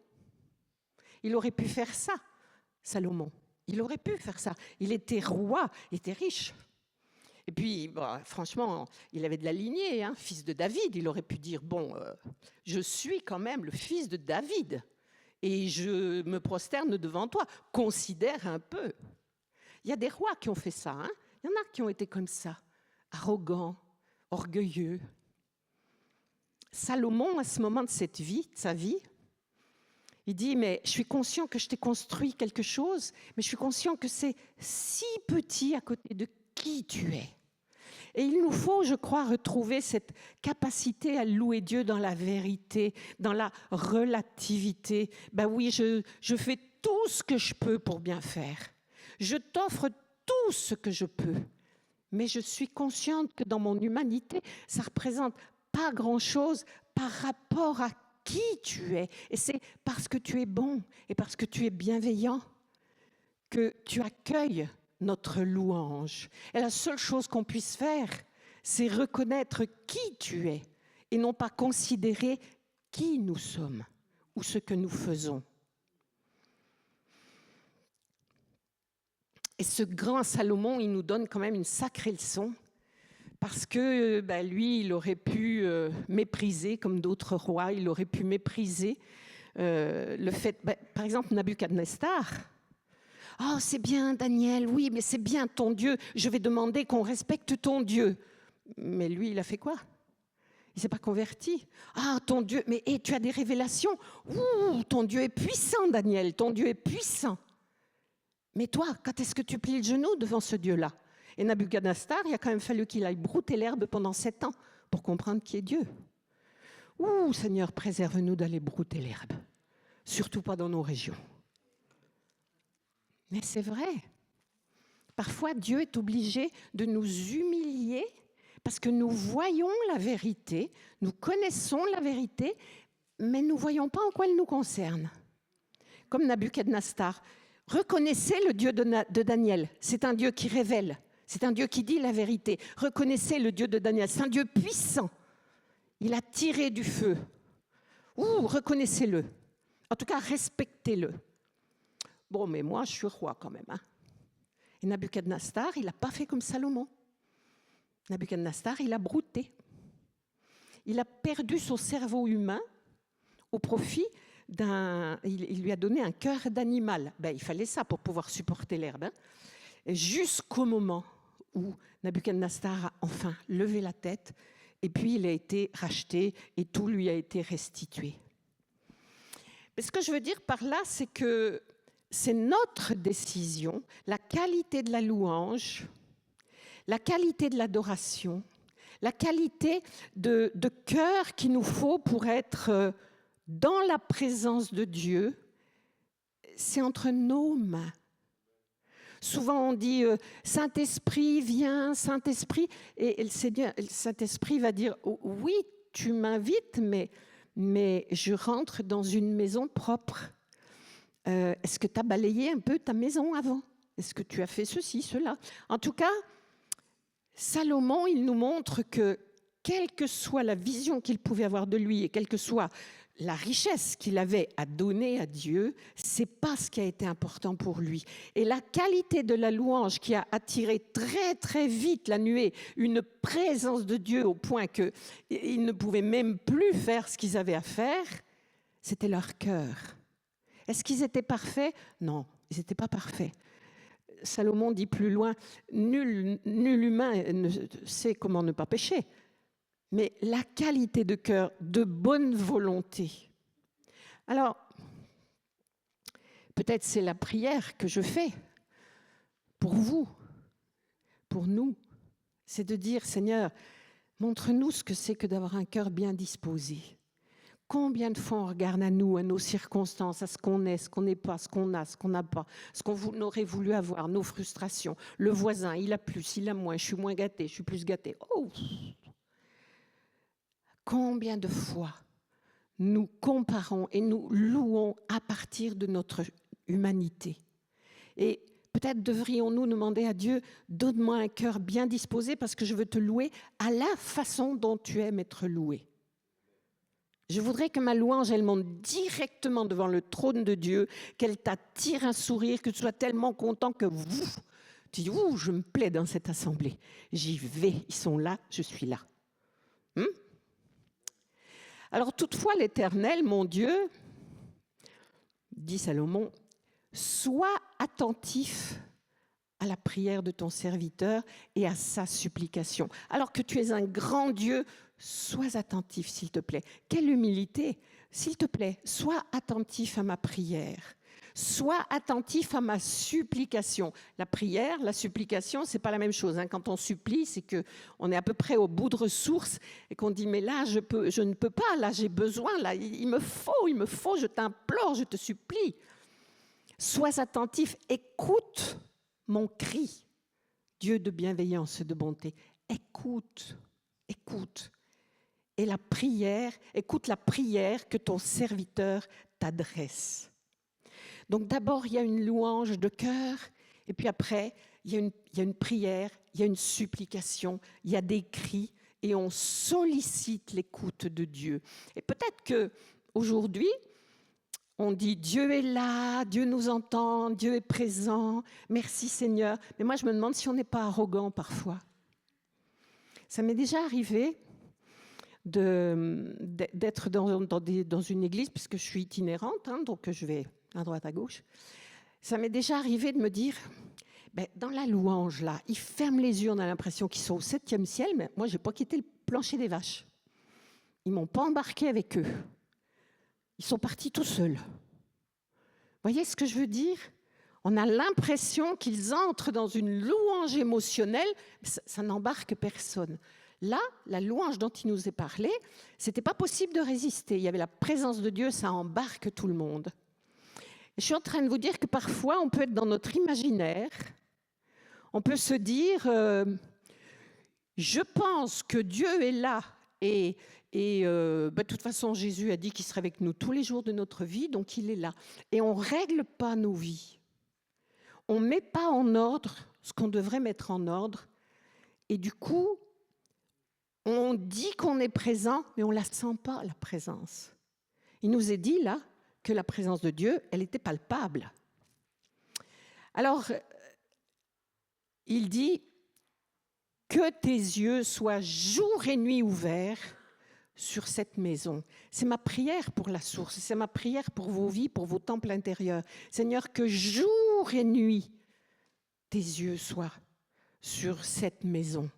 Il aurait pu faire ça, Salomon. Il aurait pu faire ça. Il était roi, il était riche. Et puis, bon, franchement, il avait de la lignée, hein, fils de David. Il aurait pu dire, bon, je suis quand même le fils de David et je me prosterne devant toi. Considère un peu. Il y a des rois qui ont fait ça. Hein. Il y en a qui ont été comme ça, arrogants, orgueilleux. Salomon, à ce moment de sa vie, il dit, mais je suis conscient que je t'ai construit quelque chose, mais je suis conscient que c'est si petit à côté de qui tu es. Et il nous faut, je crois, retrouver cette capacité à louer Dieu dans la vérité, dans la relativité. Ben oui, je fais tout ce que je peux pour bien faire. Je t'offre tout ce que je peux. Mais je suis consciente que dans mon humanité, ça ne représente pas grand-chose par rapport à qui tu es. Et c'est parce que tu es bon et parce que tu es bienveillant que tu accueilles notre louange. Et la seule chose qu'on puisse faire, c'est reconnaître qui tu es et non pas considérer qui nous sommes ou ce que nous faisons. Et ce grand Salomon, il nous donne quand même une sacrée leçon parce que lui, il aurait pu mépriser, comme d'autres rois, il aurait pu mépriser le fait, par exemple, Nabuchodonosor. Oh, c'est bien, Daniel, oui, mais c'est bien ton Dieu. Je vais demander qu'on respecte ton Dieu. Mais lui, il a fait quoi? Il ne s'est pas converti. Ah, ton Dieu, mais tu as des révélations. Ouh, ton Dieu est puissant, Daniel, ton Dieu est puissant. Mais toi, quand est-ce que tu plies le genou devant ce Dieu-là? Et Nabuchodonosor, il a quand même fallu qu'il aille brouter l'herbe pendant 7 ans pour comprendre qui est Dieu. Ouh, Seigneur, préserve-nous d'aller brouter l'herbe. Surtout pas dans nos régions. Mais c'est vrai. Parfois, Dieu est obligé de nous humilier parce que nous voyons la vérité, nous connaissons la vérité, mais nous ne voyons pas en quoi elle nous concerne. Comme Nabuchodonosor. Reconnaissez le Dieu de Daniel. C'est un Dieu qui révèle. C'est un Dieu qui dit la vérité. Reconnaissez le Dieu de Daniel. C'est un Dieu puissant. Il a tiré du feu. Ouh, reconnaissez-le. En tout cas, respectez-le. Bon, mais moi, je suis roi quand même. Hein. Et Nabuchodonosor, il n'a pas fait comme Salomon. Nabuchodonosor, il a brouté. Il a perdu son cerveau humain au profit il lui a donné un cœur d'animal. Il fallait ça pour pouvoir supporter l'herbe. Hein. Jusqu'au moment où Nabuchodonosor a enfin levé la tête et puis il a été racheté et tout lui a été restitué. Mais ce que je veux dire par là, c'est que c'est notre décision, la qualité de la louange, la qualité de l'adoration, la qualité de cœur qu'il nous faut pour être dans la présence de Dieu, c'est entre nos mains. Souvent on dit Saint-Esprit, viens, Saint-Esprit, et le Saint-Esprit va dire oui, tu m'invites, mais je rentre dans une maison propre. Est-ce que tu as balayé un peu ta maison avant? Est-ce que tu as fait ceci, cela? En tout cas, Salomon, il nous montre que quelle que soit la vision qu'il pouvait avoir de lui et quelle que soit la richesse qu'il avait à donner à Dieu, c'est pas ce qui a été important pour lui. Et la qualité de la louange qui a attiré très très vite la nuée, une présence de Dieu au point qu'ils ne pouvaient même plus faire ce qu'ils avaient à faire, c'était leur cœur. Est-ce qu'ils étaient parfaits? Non, ils n'étaient pas parfaits. Salomon dit plus loin, nul humain ne sait comment ne pas pécher. Mais la qualité de cœur, de bonne volonté. Alors, peut-être c'est la prière que je fais pour vous, pour nous. C'est de dire, Seigneur, montre-nous ce que c'est que d'avoir un cœur bien disposé. Combien de fois on regarde à nous, à nos circonstances, à ce qu'on est, ce qu'on n'est pas, ce qu'on a, ce qu'on n'a pas, ce qu'on aurait voulu avoir, nos frustrations. Le voisin, il a plus, il a moins, je suis moins gâtée, je suis plus gâtée. Oh! Combien de fois nous comparons et nous louons à partir de notre humanité. Et peut-être devrions-nous demander à Dieu, donne-moi un cœur bien disposé parce que je veux te louer à la façon dont tu aimes être loué. Je voudrais que ma louange, elle monte directement devant le trône de Dieu, qu'elle t'attire un sourire, que tu sois tellement content que tu dis, je me plais dans cette assemblée. J'y vais, ils sont là, je suis là. Alors toutefois, l'Éternel, mon Dieu, dit Salomon, sois attentif à la prière de ton serviteur et à sa supplication. Alors que tu es un grand Dieu, sois attentif, s'il te plaît. Quelle humilité! S'il te plaît, sois attentif à ma prière. Sois attentif à ma supplication. La prière, la supplication, c'est pas la même chose. Quand on supplie, c'est qu'on est à peu près au bout de ressources et qu'on dit, mais là, je ne peux pas, là, j'ai besoin, là, il me faut, je t'implore, je te supplie. Sois attentif, écoute mon cri, Dieu de bienveillance et de bonté. Écoute. Et la prière, écoute la prière que ton serviteur t'adresse. Donc d'abord, il y a une louange de cœur, et puis après, il y a une prière, il y a une supplication, il y a des cris, et on sollicite l'écoute de Dieu. Et peut-être qu'aujourd'hui, on dit Dieu est là, Dieu nous entend, Dieu est présent, merci Seigneur. Mais moi, je me demande si on n'est pas arrogant parfois. Ça m'est déjà arrivé d'être dans une église, puisque je suis itinérante, donc je vais à droite, à gauche. Ça m'est déjà arrivé de me dire, dans la louange, là, ils ferment les yeux, on a l'impression qu'ils sont au 7e ciel, mais moi, je n'ai pas quitté le plancher des vaches. Ils ne m'ont pas embarqué avec eux. Ils sont partis tout seuls. Vous voyez ce que je veux dire? On a l'impression qu'ils entrent dans une louange émotionnelle, mais ça n'embarque personne. Là, la louange dont il nous est parlé, ce n'était pas possible de résister. Il y avait la présence de Dieu, ça embarque tout le monde. Je suis en train de vous dire que parfois, on peut être dans notre imaginaire, on peut se dire, je pense que Dieu est là, et de toute façon, Jésus a dit qu'il serait avec nous tous les jours de notre vie, donc il est là. Et on ne règle pas nos vies. On ne met pas en ordre ce qu'on devrait mettre en ordre, et du coup, on dit qu'on est présent, mais on ne la sent pas, la présence. Il nous est dit, là, que la présence de Dieu, elle était palpable. Alors, il dit que tes yeux soient jour et nuit ouverts sur cette maison. C'est ma prière pour la source, c'est ma prière pour vos vies, pour vos temples intérieurs. Seigneur, que jour et nuit, tes yeux soient sur cette maison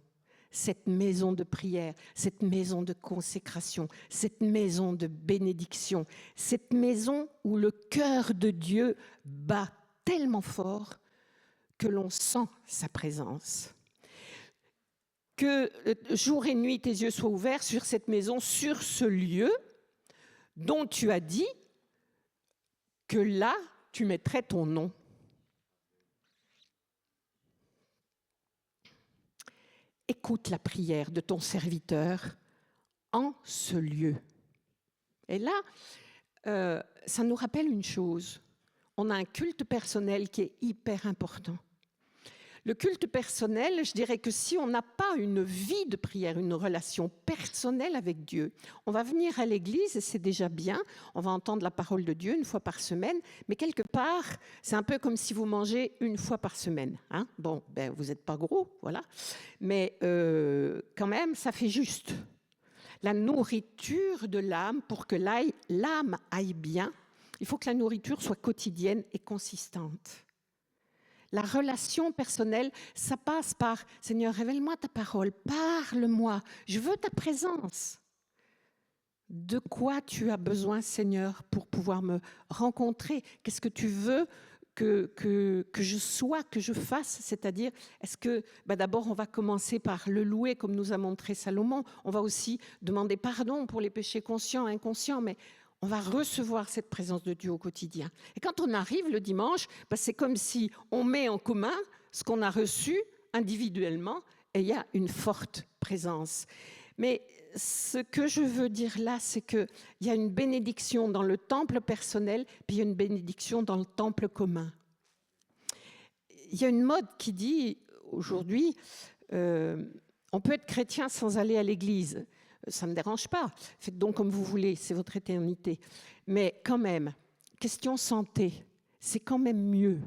de prière, cette maison de consécration, cette maison de bénédiction, cette maison où le cœur de Dieu bat tellement fort que l'on sent sa présence. Que jour et nuit tes yeux soient ouverts sur cette maison, sur ce lieu dont tu as dit que là, tu mettrais ton nom. Écoute la prière de ton serviteur en ce lieu. Et là, ça nous rappelle une chose. On a un culte personnel qui est hyper important. Le culte personnel, je dirais que si on n'a pas une vie de prière, une relation personnelle avec Dieu, on va venir à l'église et c'est déjà bien, on va entendre la parole de Dieu une fois par semaine, mais quelque part, c'est un peu comme si vous mangez une fois par semaine. Hein? Bon, ben, vous n'êtes pas gros, voilà, mais quand même, ça fait juste. La nourriture de l'âme, pour que l'âme aille bien, il faut que la nourriture soit quotidienne et consistante. La relation personnelle, ça passe par « Seigneur, révèle-moi ta parole, parle-moi, je veux ta présence ». De quoi tu as besoin, Seigneur, pour pouvoir me rencontrer? Qu'est-ce que tu veux que je sois, que je fasse? C'est-à-dire, est-ce que, d'abord, on va commencer par le louer, comme nous a montré Salomon. On va aussi demander pardon pour les péchés conscients, inconscients, mais on va recevoir cette présence de Dieu au quotidien. Et quand on arrive le dimanche, c'est comme si on met en commun ce qu'on a reçu individuellement et il y a une forte présence. Mais ce que je veux dire là, c'est qu'il y a une bénédiction dans le temple personnel, puis il y a une bénédiction dans le temple commun. Il y a une mode qui dit aujourd'hui, on peut être chrétien sans aller à l'église. Ça ne me dérange pas, faites donc comme vous voulez, c'est votre éternité. Mais quand même, question santé, c'est quand même mieux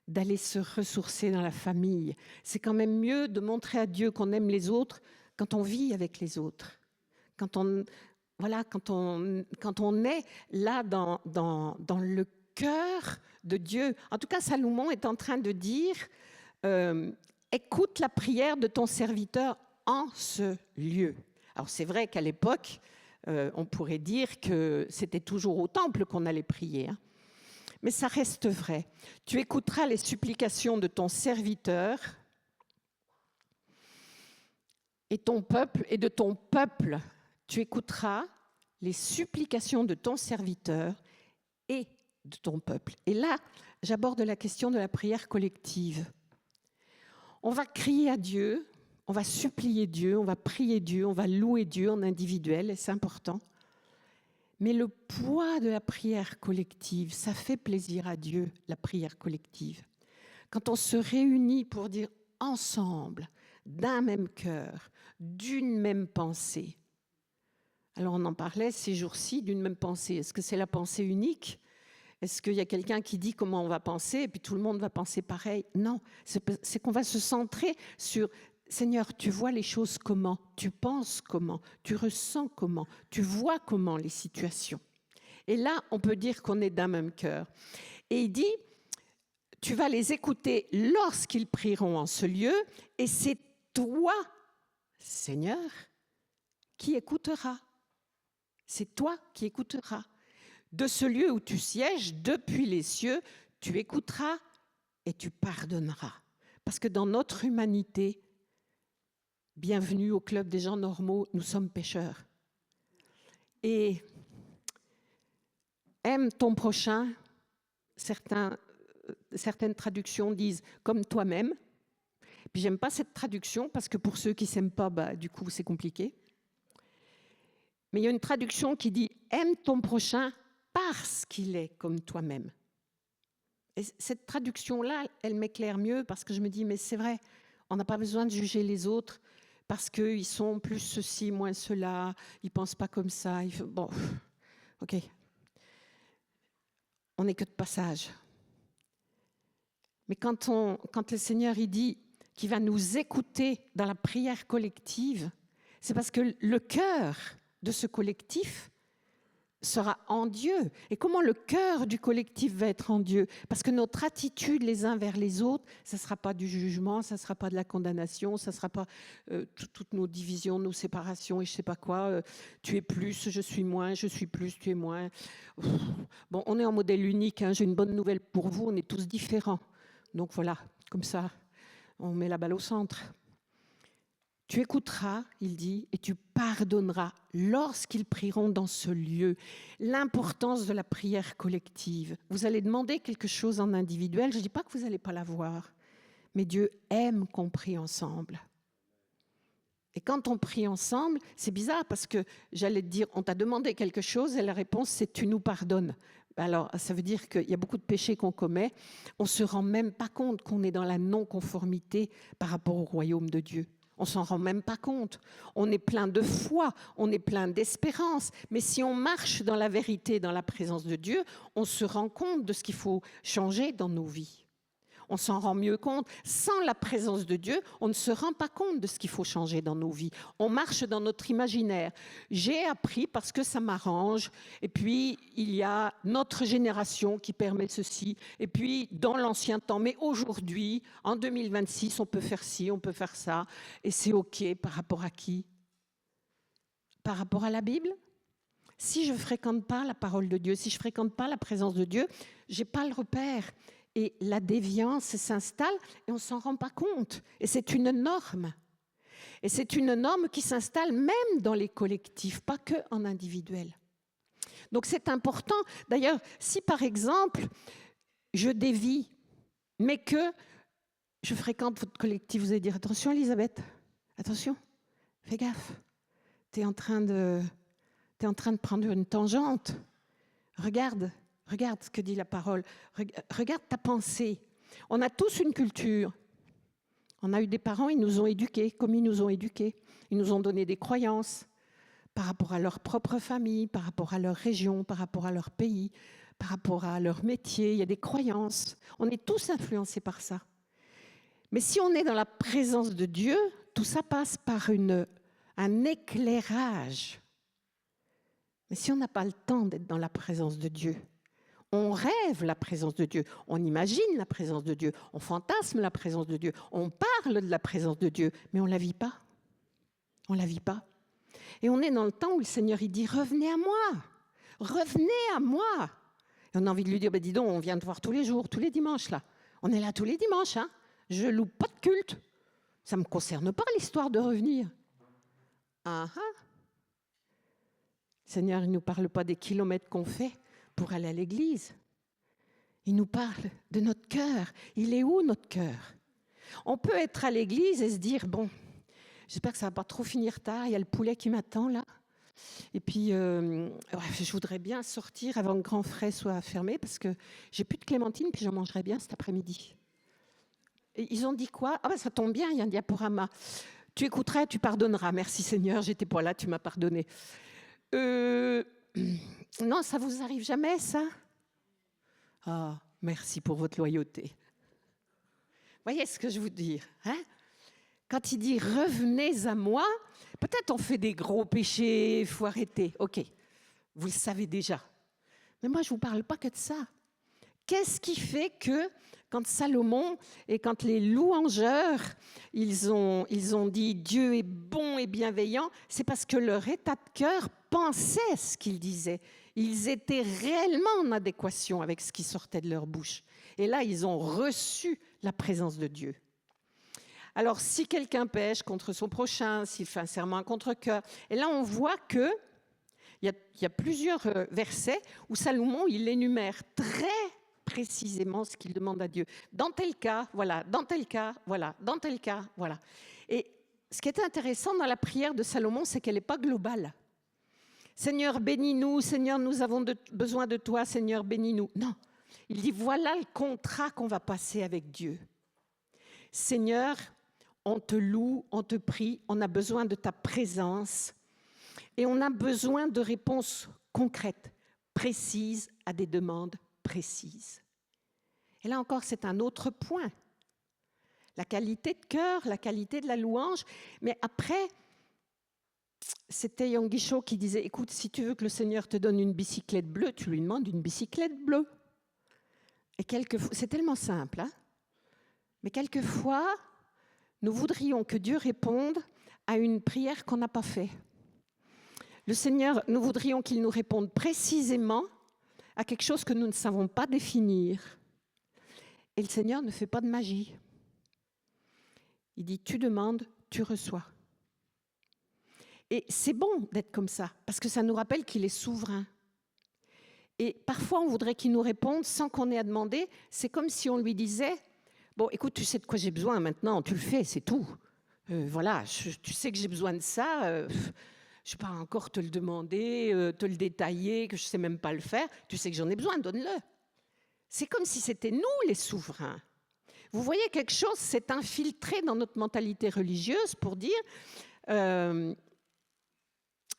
d'aller se ressourcer dans la famille. C'est quand même mieux de montrer à Dieu qu'on aime les autres quand on vit avec les autres. Quand on est là dans le cœur de Dieu. En tout cas, Salomon est en train de dire écoute la prière de ton serviteur en ce lieu. Alors c'est vrai qu'à l'époque, on pourrait dire que c'était toujours au temple qu'on allait prier, hein. Mais ça reste vrai. Tu écouteras les supplications de ton serviteur et de ton peuple. Tu écouteras les supplications de ton serviteur et de ton peuple. Et là, j'aborde la question de la prière collective. On va crier à Dieu, on va supplier Dieu, on va prier Dieu, on va louer Dieu en individuel, et c'est important. Mais le poids de la prière collective, ça fait plaisir à Dieu, la prière collective. Quand on se réunit pour dire ensemble, d'un même cœur, d'une même pensée. Alors on en parlait ces jours-ci, d'une même pensée. Est-ce que c'est la pensée unique ? Est-ce qu'il y a quelqu'un qui dit comment on va penser et puis tout le monde va penser pareil? Non, c'est qu'on va se centrer sur Seigneur, tu vois les choses comment? Tu penses comment? Tu ressens comment? Tu vois comment les situations? Et là, on peut dire qu'on est d'un même cœur. Et il dit, tu vas les écouter lorsqu'ils prieront en ce lieu, et c'est toi, Seigneur, qui écouteras. C'est toi qui écouteras. De ce lieu où tu sièges, depuis les cieux, tu écouteras et tu pardonneras. Parce que dans notre humanité, bienvenue au club des gens normaux, nous sommes pécheurs. Et aime ton prochain, certaines traductions disent comme toi-même. Puis j'aime pas cette traduction parce que pour ceux qui s'aiment pas, du coup c'est compliqué. Mais il y a une traduction qui dit aime ton prochain parce qu'il est comme toi-même. Et cette traduction-là, elle m'éclaire mieux parce que je me dis mais c'est vrai, on n'a pas besoin de juger les autres parce qu'ils sont plus ceci, moins cela, ils ne pensent pas comme ça. Bon, ok. On n'est que de passage. Mais quand le Seigneur il dit qu'il va nous écouter dans la prière collective, c'est parce que le cœur de ce collectif sera en Dieu. Et comment le cœur du collectif va être en Dieu? Parce que notre attitude les uns vers les autres, ça ne sera pas du jugement, ça ne sera pas de la condamnation, ça ne sera pas toutes nos divisions, nos séparations et je ne sais pas quoi. Tu es plus, je suis moins, je suis plus, tu es moins. Bon, on est en modèle unique, hein, j'ai une bonne nouvelle pour vous, on est tous différents. Donc voilà, comme ça, on met la balle au centre. Tu écouteras, il dit, et tu pardonneras lorsqu'ils prieront dans ce lieu. L'importance de la prière collective. Vous allez demander quelque chose en individuel, je ne dis pas que vous n'allez pas l'avoir, mais Dieu aime qu'on prie ensemble. Et quand on prie ensemble, c'est bizarre parce que j'allais te dire, on t'a demandé quelque chose et la réponse c'est tu nous pardonnes. Alors, ça veut dire qu'il y a beaucoup de péchés qu'on commet. On ne se rend même pas compte qu'on est dans la non-conformité par rapport au royaume de Dieu. On s'en rend même pas compte. On est plein de foi, on est plein d'espérance. Mais si on marche dans la vérité, dans la présence de Dieu, on se rend compte de ce qu'il faut changer dans nos vies. On s'en rend mieux compte. Sans la présence de Dieu, on ne se rend pas compte de ce qu'il faut changer dans nos vies. On marche dans notre imaginaire. J'ai appris parce que ça m'arrange. Et puis, il y a notre génération qui permet ceci. Et puis, dans l'ancien temps. Mais aujourd'hui, en 2026, on peut faire ci, on peut faire ça. Et c'est OK par rapport à qui? Par rapport à la Bible? Si je ne fréquente pas la parole de Dieu, si je ne fréquente pas la présence de Dieu, je n'ai pas le repère. Et la déviance s'installe et on ne s'en rend pas compte. Et c'est une norme. Et c'est une norme qui s'installe même dans les collectifs, pas que en individuel. Donc c'est important. D'ailleurs, si par exemple, je dévie, mais que je fréquente votre collectif, vous allez dire, attention Elisabeth, attention, fais gaffe. Tu es en train de prendre une tangente. Regarde ce que dit la parole. Regarde ta pensée. On a tous une culture. On a eu des parents, ils nous ont éduqués comme ils nous ont éduqués. Ils nous ont donné des croyances par rapport à leur propre famille, par rapport à leur région, par rapport à leur pays, par rapport à leur métier. Il y a des croyances. On est tous influencés par ça. Mais si on est dans la présence de Dieu, tout ça passe par un éclairage. Mais si on n'a pas le temps d'être dans la présence de Dieu, on rêve la présence de Dieu, on imagine la présence de Dieu, on fantasme la présence de Dieu, on parle de la présence de Dieu, mais on ne la vit pas. On ne la vit pas. Et on est dans le temps où le Seigneur il dit « Revenez à moi, revenez à moi ». Et on a envie de lui dire « Dis donc, on vient te voir tous les jours, tous les dimanches là. On est là tous les dimanches, hein. Je ne loupe pas de culte. Ça ne me concerne pas l'histoire de revenir. » Ah ah. Le Seigneur, il ne nous parle pas des kilomètres qu'on fait pour aller à l'église. Il nous parle de notre cœur. Il est où notre cœur? On peut être à l'église et se dire, bon, j'espère que ça ne va pas trop finir tard, il y a le poulet qui m'attend là. Et puis, je voudrais bien sortir avant que Grand Frais soit fermé parce que j'ai plus de clémentine puis j'en mangerai bien cet après-midi. Et ils ont dit quoi? Ah ben ça tombe bien, il y a un diaporama. Tu écouteras, tu pardonneras. Merci Seigneur, j'étais pas là, tu m'as pardonné. Non, ça vous arrive jamais, ça? Ah, merci pour votre loyauté. Voyez ce que je veux dire, hein? Quand il dit « revenez à moi », peut-être on fait des gros péchés, il faut arrêter. Ok, vous le savez déjà. Mais moi, je ne vous parle pas que de ça. Qu'est-ce qui fait que quand Salomon et quand les louangeurs, ils ont dit « Dieu est bon et bienveillant », c'est parce que leur état de cœur pensait ce qu'ils disaient. Ils étaient réellement en adéquation avec ce qui sortait de leur bouche. Et là, ils ont reçu la présence de Dieu. Alors, si quelqu'un pêche contre son prochain, s'il fait un serment contre cœur, et là, on voit qu'il y a plusieurs versets où Salomon, il énumère très précisément ce qu'il demande à Dieu. Dans tel cas, voilà, dans tel cas, voilà, dans tel cas, voilà. Et ce qui est intéressant dans la prière de Salomon, c'est qu'elle n'est pas globale. Seigneur, bénis-nous, Seigneur, nous avons besoin de toi, Seigneur, bénis-nous. Non, il dit, voilà le contrat qu'on va passer avec Dieu. Seigneur, on te loue, on te prie, on a besoin de ta présence et on a besoin de réponses concrètes, précises à des demandes précises. Et là encore, c'est un autre point. La qualité de cœur, la qualité de la louange, mais après, c'était Yang Guichot qui disait, écoute, si tu veux que le Seigneur te donne une bicyclette bleue, tu lui demandes une bicyclette bleue. Et quelquefois, c'est tellement simple, hein? Mais quelquefois, nous voudrions que Dieu réponde à une prière qu'on n'a pas faite. Le Seigneur, nous voudrions qu'il nous réponde précisément à quelque chose que nous ne savons pas définir. Et le Seigneur ne fait pas de magie. Il dit, tu demandes, tu reçois. Et c'est bon d'être comme ça, parce que ça nous rappelle qu'il est souverain. Et parfois, on voudrait qu'il nous réponde sans qu'on ait à demander. C'est comme si on lui disait, bon, écoute, tu sais de quoi j'ai besoin maintenant, tu le fais, c'est tout. Voilà, tu sais que j'ai besoin de ça, je ne vais pas encore te le demander, te le détailler, que je ne sais même pas le faire. Tu sais que j'en ai besoin, donne-le. C'est comme si c'était nous les souverains. Vous voyez, quelque chose s'est infiltré dans notre mentalité religieuse pour dire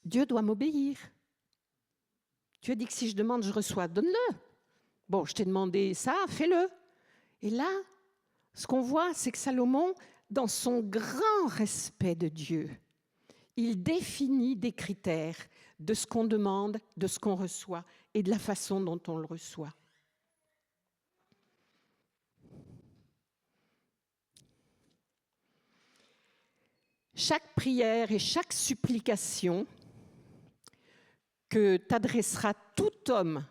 Dieu doit m'obéir. Dieu dit que si je demande, je reçois, donne-le. Bon, je t'ai demandé ça, fais-le. Et là, ce qu'on voit, c'est que Salomon, dans son grand respect de Dieu, il définit des critères de ce qu'on demande, de ce qu'on reçoit et de la façon dont on le reçoit. Chaque prière et chaque supplication que t'adressera tout homme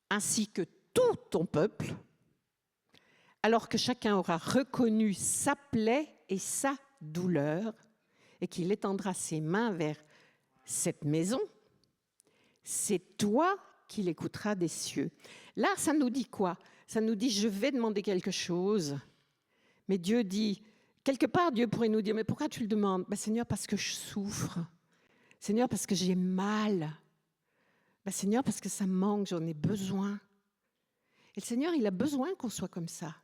ainsi que tout ton peuple, alors que chacun aura reconnu sa plaie et sa douleur, et qu'il étendra ses mains vers cette maison, c'est toi qui l'écouteras des cieux. Là, ça nous dit quoi? Ça nous dit, je vais demander quelque chose, mais Dieu dit, quelque part, Dieu pourrait nous dire, mais pourquoi tu le demandes? Seigneur, parce que je souffre. Seigneur, parce que j'ai mal. Seigneur, parce que ça me manque, j'en ai besoin. Et le Seigneur, il a besoin qu'on soit comme ça.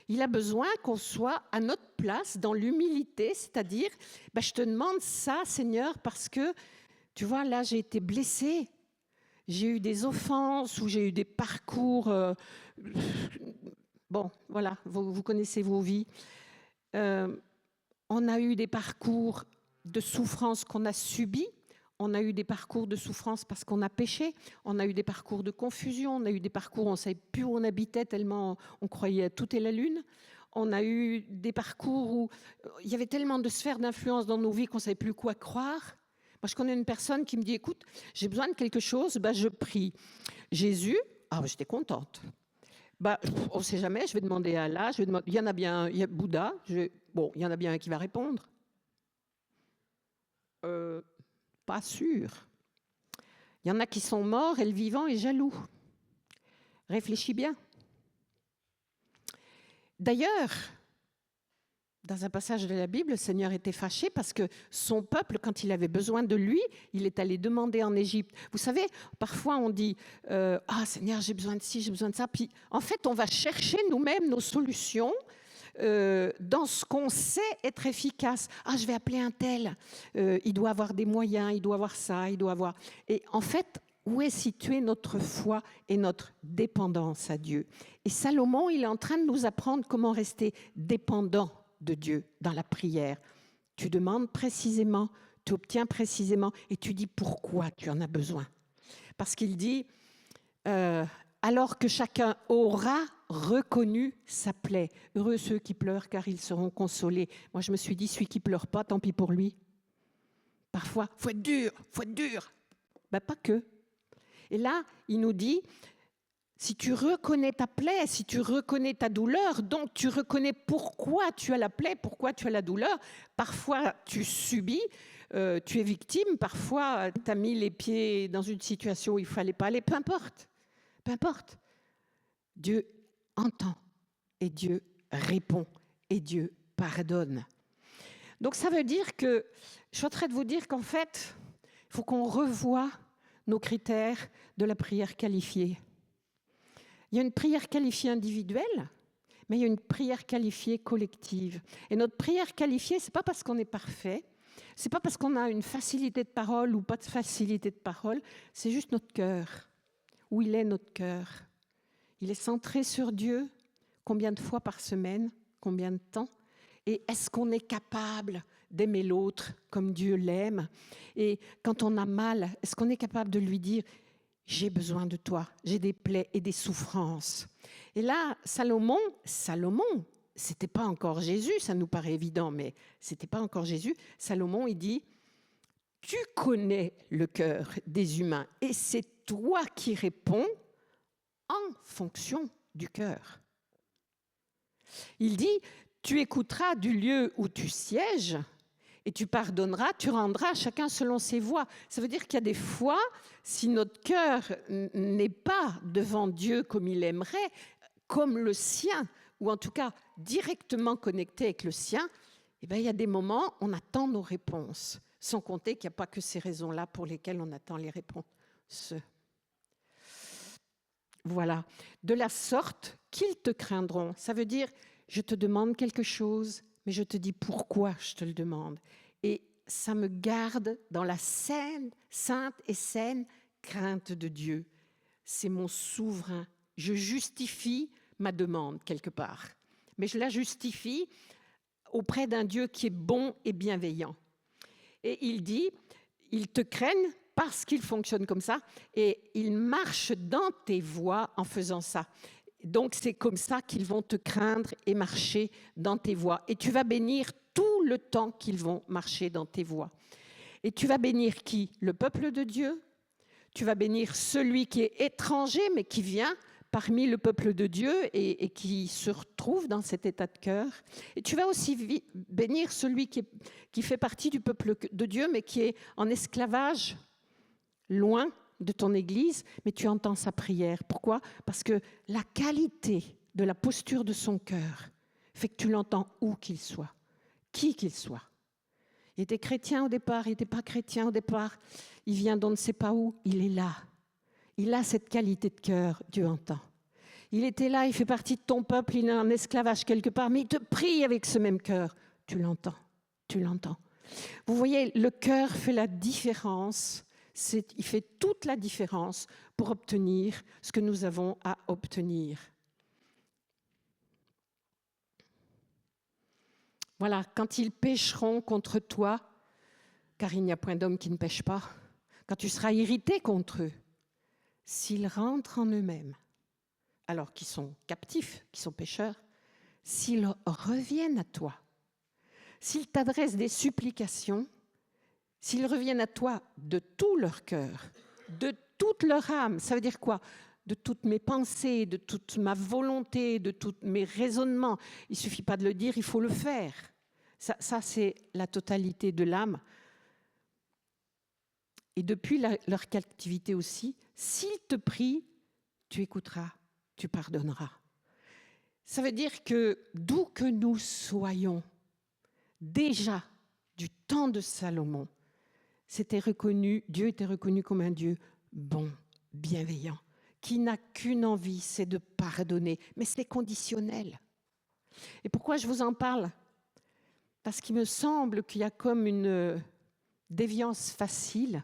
Il a besoin qu'on soit à notre place dans l'humilité, c'est-à-dire, je te demande ça, Seigneur, parce que, tu vois, là, j'ai été blessée. J'ai eu des offenses ou j'ai eu des parcours... bon, voilà, vous connaissez vos vies. On a eu des parcours de souffrance qu'on a subis. On a eu des parcours de souffrance parce qu'on a péché. On a eu des parcours de confusion. On a eu des parcours où on ne savait plus où on habitait tellement on croyait à tout et la lune. On a eu des parcours où il y avait tellement de sphères d'influence dans nos vies qu'on ne savait plus quoi croire. Moi, je connais une personne qui me dit, écoute, j'ai besoin de quelque chose, je prie. Jésus, j'étais contente. On ne sait jamais, je vais demander à Allah, il y en a bien, il y a Bouddha, il y en a bien un qui va répondre. Pas sûr. Il y en a qui sont morts et le vivant est jaloux. Réfléchis bien. D'ailleurs, dans un passage de la Bible, le Seigneur était fâché parce que son peuple, quand il avait besoin de lui, il est allé demander en Égypte. Vous savez, parfois on dit Seigneur, j'ai besoin de ci, j'ai besoin de ça. Puis en fait, on va chercher nous-mêmes nos solutions dans ce qu'on sait être efficace. Je vais appeler un tel, il doit avoir des moyens, il doit avoir ça, il doit avoir... Et en fait, où est située notre foi et notre dépendance à Dieu? Et Salomon, il est en train de nous apprendre comment rester dépendant de Dieu dans la prière. Tu demandes précisément, tu obtiens précisément et tu dis pourquoi tu en as besoin. Parce qu'il dit, alors que chacun aura reconnu sa plaie. Heureux ceux qui pleurent car ils seront consolés. Moi je me suis dit, celui qui pleure pas, tant pis pour lui. Parfois, faut être dur, faut être dur. Pas que. Et là, il nous dit, si tu reconnais ta plaie, si tu reconnais ta douleur, donc tu reconnais pourquoi tu as la plaie, pourquoi tu as la douleur. Parfois, tu subis, tu es victime. Parfois, tu as mis les pieds dans une situation où il ne fallait pas aller. Peu importe. Peu importe. Dieu entend et Dieu répond et Dieu pardonne. Donc, ça veut dire que, je suis en train de vous dire qu'en fait, il faut qu'on revoie nos critères de la prière qualifiée. Il y a une prière qualifiée individuelle, mais il y a une prière qualifiée collective. Et notre prière qualifiée, ce n'est pas parce qu'on est parfait, ce n'est pas parce qu'on a une facilité de parole ou pas de facilité de parole, c'est juste notre cœur. Où il est notre cœur? Il est centré sur Dieu. Combien de fois par semaine? Combien de temps? Et est-ce qu'on est capable d'aimer l'autre comme Dieu l'aime. Et quand on a mal, est-ce qu'on est capable de lui dire « J'ai besoin de toi, j'ai des plaies et des souffrances ». Et là, Salomon, c'était pas encore Jésus, ça nous paraît évident, mais c'était pas encore Jésus. Salomon, il dit « Tu connais le cœur des humains et c'est toi qui réponds en fonction du cœur. » Il dit « Tu écouteras du lieu où tu sièges et tu pardonneras, tu rendras chacun selon ses voies. » Ça veut dire qu'il y a des fois, si notre cœur n'est pas devant Dieu comme il aimerait, comme le sien, ou en tout cas directement connecté avec le sien, eh bien, il y a des moments où on attend nos réponses, sans compter qu'il n'y a pas que ces raisons-là pour lesquelles on attend les réponses. Voilà. De la sorte qu'ils te craindront. Ça veut dire, je te demande quelque chose, mais je te dis pourquoi je te le demande. Et ça me garde dans la sainte et saine crainte de Dieu. C'est mon souverain. Je justifie ma demande quelque part. Mais je la justifie auprès d'un Dieu qui est bon et bienveillant. Et il dit, ils te craignent parce qu'ils fonctionnent comme ça et ils marchent dans tes voies en faisant ça. Donc, c'est comme ça qu'ils vont te craindre et marcher dans tes voies. Et tu vas bénir tout le temps qu'ils vont marcher dans tes voies. Et tu vas bénir qui? Le peuple de Dieu. Tu vas bénir celui qui est étranger, mais qui vient parmi le peuple de Dieu et qui se retrouve dans cet état de cœur. Et tu vas aussi bénir celui qui fait partie du peuple de Dieu, mais qui est en esclavage, loin de ton Église, mais tu entends sa prière. Pourquoi? Parce que la qualité de la posture de son cœur fait que tu l'entends où qu'il soit, qui qu'il soit. Il était chrétien au départ, il n'était pas chrétien au départ, il vient d'on ne sait pas où, il est là. Il a cette qualité de cœur, Dieu entend. Il était là, il fait partie de ton peuple, il est en esclavage quelque part, mais il te prie avec ce même cœur. Tu l'entends, tu l'entends. Vous voyez, le cœur fait la différence, il fait toute la différence pour obtenir ce que nous avons à obtenir. Voilà, quand ils pécheront contre toi, car il n'y a point d'homme qui ne pêche pas, quand tu seras irrité contre eux, s'ils rentrent en eux-mêmes, alors qu'ils sont captifs, qu'ils sont pécheurs, s'ils reviennent à toi, s'ils t'adressent des supplications, s'ils reviennent à toi de tout leur cœur, de toute leur âme, ça veut dire quoi? De toutes mes pensées, de toute ma volonté, de tous mes raisonnements. Il ne suffit pas de le dire, il faut le faire. Ça c'est la totalité de l'âme. Et depuis leur captivité aussi, s'ils te prient, tu écouteras, tu pardonneras. Ça veut dire que d'où que nous soyons, déjà du temps de Salomon, Dieu était reconnu comme un Dieu bon, bienveillant, qui n'a qu'une envie, c'est de pardonner, mais c'est conditionnel. Et pourquoi je vous en parle? Parce qu'il me semble qu'il y a comme une déviance facile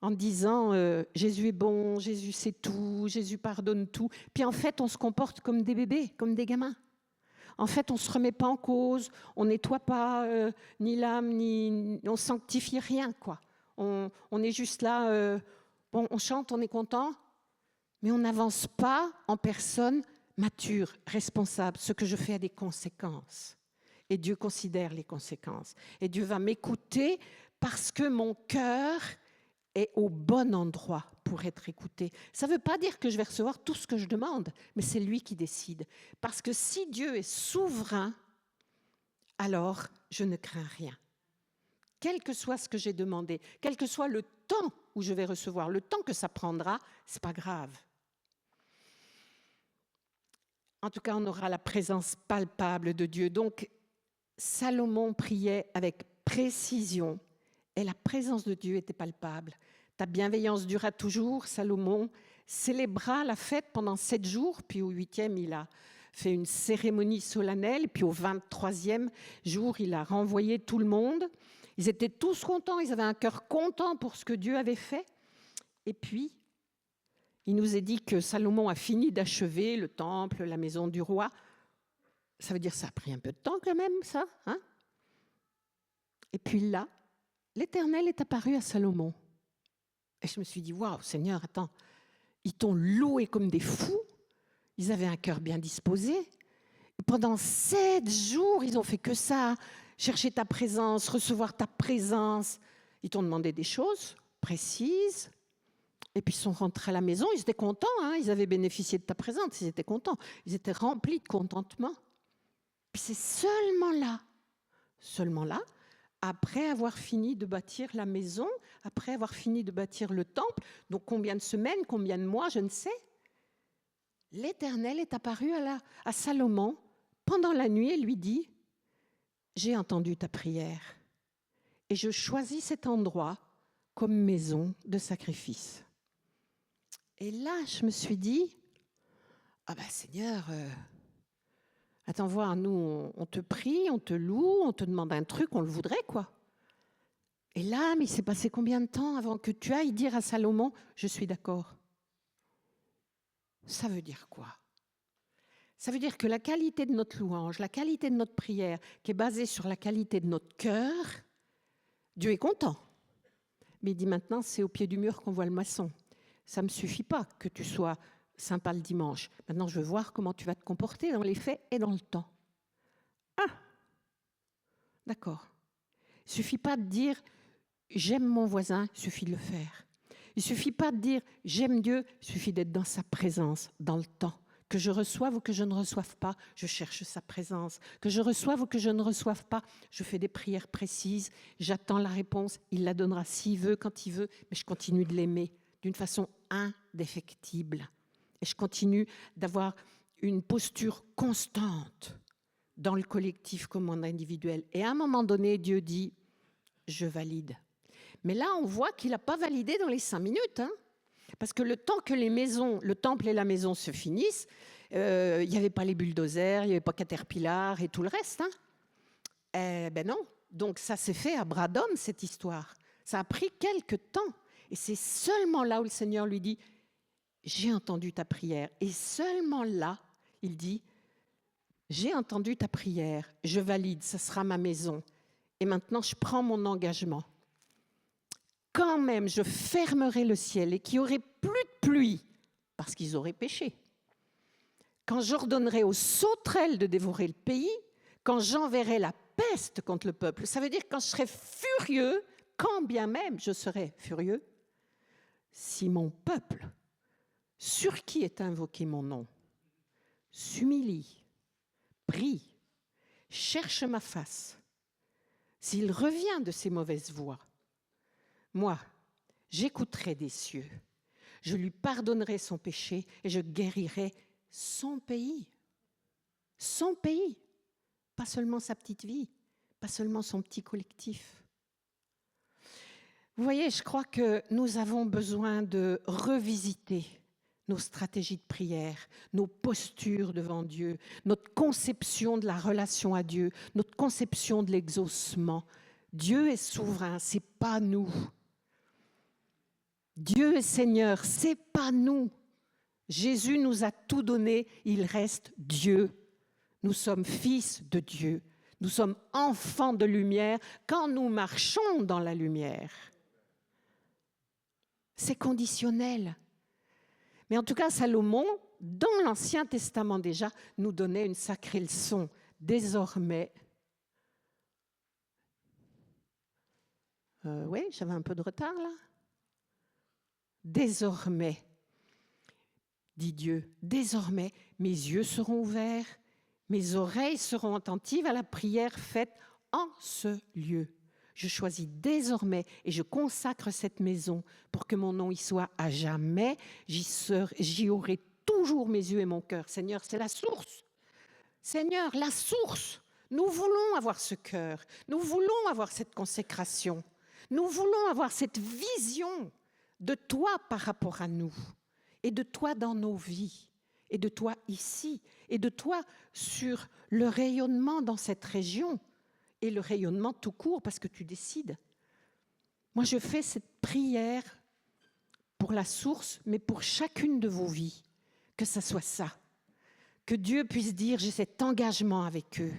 en disant Jésus est bon, Jésus sait tout, Jésus pardonne tout. Puis en fait, on se comporte comme des bébés, comme des gamins. En fait, on ne se remet pas en cause, on nettoie pas ni l'âme, ni on sanctifie rien, quoi. On est juste là, on chante, on est content, mais on n'avance pas en personne mature, responsable. Ce que je fais a des conséquences. Et Dieu considère les conséquences. Et Dieu va m'écouter parce que mon cœur est au bon endroit pour être écouté. Ça ne veut pas dire que je vais recevoir tout ce que je demande, mais c'est lui qui décide. Parce que si Dieu est souverain, alors je ne crains rien. Quel que soit ce que j'ai demandé, quel que soit le temps où je vais recevoir, le temps que ça prendra, ce n'est pas grave. En tout cas, on aura la présence palpable de Dieu. Donc, Salomon priait avec précision et la présence de Dieu était palpable. Ta bienveillance dura toujours, Salomon célébra la fête pendant 7 jours, puis au 8e, il a fait une cérémonie solennelle, puis au 23e jour, il a renvoyé tout le monde. Ils étaient tous contents, ils avaient un cœur content pour ce que Dieu avait fait. Et puis, il nous est dit que Salomon a fini d'achever le temple, la maison du roi. Ça veut dire que ça a pris un peu de temps quand même, ça, hein? Et puis là, l'Éternel est apparu à Salomon. Et je me suis dit, waouh, Seigneur, attends, ils t'ont loué comme des fous. Ils avaient un cœur bien disposé. Pendant 7 jours, ils n'ont fait que ça, chercher ta présence, recevoir ta présence. Ils t'ont demandé des choses précises. Et puis ils sont rentrés à la maison, ils étaient contents, hein, ils avaient bénéficié de ta présence, ils étaient contents. Ils étaient remplis de contentement. Puis c'est seulement là, après avoir fini de bâtir la maison, après avoir fini de bâtir le temple, donc combien de semaines, combien de mois, je ne sais, l'Éternel est apparu à Salomon pendant la nuit et lui dit, j'ai entendu ta prière et je choisis cet endroit comme maison de sacrifice. Et là, je me suis dit, ah ben Seigneur, attends voir, nous, on te prie, on te loue, on te demande un truc, on le voudrait, quoi. Et là, mais il s'est passé combien de temps avant que tu ailles dire à Salomon, je suis d'accord? Ça veut dire quoi? Ça veut dire que la qualité de notre louange, la qualité de notre prière, qui est basée sur la qualité de notre cœur, Dieu est content. Mais il dit maintenant, c'est au pied du mur qu'on voit le maçon. Ça ne me suffit pas que tu sois sympa le dimanche. Maintenant, je veux voir comment tu vas te comporter dans les faits et dans le temps. Ah, d'accord. Il ne suffit pas de dire « j'aime mon voisin », il suffit de le faire. Il ne suffit pas de dire « j'aime Dieu », il suffit d'être dans sa présence, dans le temps. Que je reçoive ou que je ne reçoive pas, je cherche sa présence. Que je reçoive ou que je ne reçoive pas, je fais des prières précises, j'attends la réponse, il la donnera s'il veut, quand il veut, mais je continue de l'aimer d'une façon indéfectible. Et je continue d'avoir une posture constante dans le collectif comme en individuel. Et à un moment donné, Dieu dit, je valide. Mais là, on voit qu'il n'a pas validé dans les 5 minutes. Hein, parce que le temps que les maisons, le temple et la maison se finissent, il n'y avait pas les bulldozers, il n'y avait pas Caterpillar et tout le reste. Hein. Ben non. Donc ça s'est fait à bras d'homme, cette histoire. Ça a pris quelque temps. Et c'est seulement là où le Seigneur lui dit, j'ai entendu ta prière. Et seulement là, il dit, j'ai entendu ta prière, je valide, ça sera ma maison. Et maintenant, je prends mon engagement. Quand même, je fermerai le ciel et qu'il n'y aurait plus de pluie, parce qu'ils auraient péché. Quand j'ordonnerai aux sauterelles de dévorer le pays, quand j'enverrai la peste contre le peuple, ça veut dire quand je serai furieux, quand bien même je serai furieux, si mon peuple, sur qui est invoqué mon nom, s'humilie, prie, cherche ma face, s'il revient de ses mauvaises voies, moi, j'écouterai des cieux, je lui pardonnerai son péché et je guérirai son pays. Son pays, pas seulement sa petite vie, pas seulement son petit collectif. Vous voyez, je crois que nous avons besoin de revisiter nos stratégies de prière, nos postures devant Dieu, notre conception de la relation à Dieu, notre conception de l'exaucement. Dieu est souverain, c'est pas nous. Dieu est Seigneur, c'est pas nous. Jésus nous a tout donné, il reste Dieu. Nous sommes fils de Dieu. Nous sommes enfants de lumière quand nous marchons dans la lumière. C'est conditionnel. Mais en tout cas, Salomon, dans l'Ancien Testament déjà, nous donnait une sacrée leçon. Désormais, oui, j'avais un peu de retard là. Désormais, dit Dieu, désormais, mes yeux seront ouverts, mes oreilles seront attentives à la prière faite en ce lieu. Je choisis désormais et je consacre cette maison pour que mon nom y soit à jamais. J'y aurai toujours mes yeux et mon cœur. Seigneur, c'est la source. Seigneur, la source. Nous voulons avoir ce cœur. Nous voulons avoir cette consécration. Nous voulons avoir cette vision de toi par rapport à nous et de toi dans nos vies et de toi ici et de toi sur le rayonnement dans cette région. Et le rayonnement tout court, parce que tu décides. Moi, je fais cette prière pour la source, mais pour chacune de vos vies, que ça soit ça. Que Dieu puisse dire, j'ai cet engagement avec eux.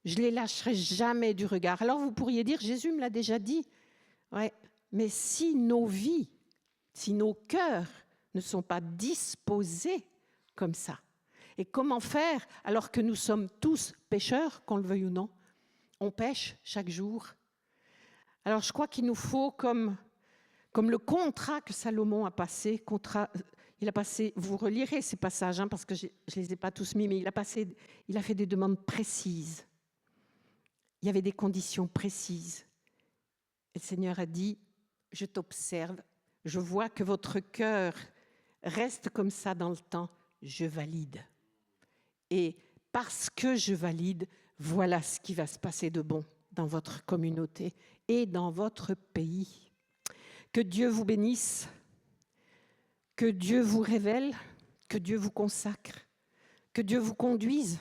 Je ne les lâcherai jamais du regard. Alors vous pourriez dire, Jésus me l'a déjà dit. Ouais, mais si nos vies, si nos cœurs ne sont pas disposés comme ça, et comment faire alors que nous sommes tous pécheurs, qu'on le veuille ou non? On pêche chaque jour. Alors je crois qu'il nous faut, comme le contrat que Salomon a passé, il a passé, vous relirez ces passages, parce que je ne les ai pas tous mis, mais il a fait des demandes précises. Il y avait des conditions précises. Et le Seigneur a dit, je t'observe, je vois que votre cœur reste comme ça dans le temps, je valide. Et parce que je valide, voilà ce qui va se passer de bon dans votre communauté et dans votre pays. Que Dieu vous bénisse, que Dieu vous révèle, que Dieu vous consacre, que Dieu vous conduise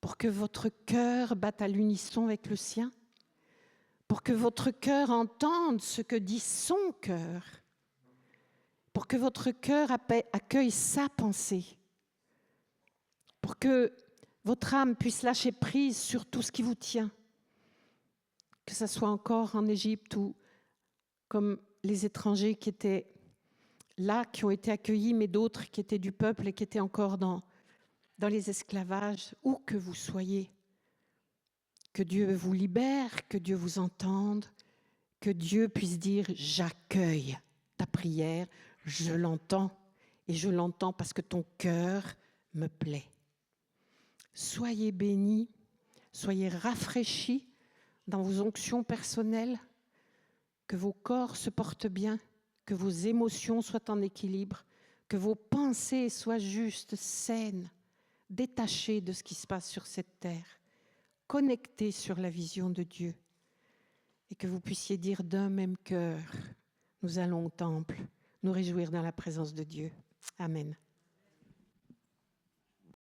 pour que votre cœur batte à l'unisson avec le sien, pour que votre cœur entende ce que dit son cœur, pour que votre cœur accueille sa pensée, pour que votre âme puisse lâcher prise sur tout ce qui vous tient, que ce soit encore en Égypte ou comme les étrangers qui étaient là, qui ont été accueillis, mais d'autres qui étaient du peuple et qui étaient encore dans les esclavages, où que vous soyez. Que Dieu vous libère, que Dieu vous entende, que Dieu puisse dire « J'accueille ta prière, je l'entends, et je l'entends parce que ton cœur me plaît. » Soyez bénis, soyez rafraîchis dans vos onctions personnelles, que vos corps se portent bien, que vos émotions soient en équilibre, que vos pensées soient justes, saines, détachées de ce qui se passe sur cette terre, connectées sur la vision de Dieu, et que vous puissiez dire d'un même cœur, nous allons au temple, nous réjouir dans la présence de Dieu. Amen.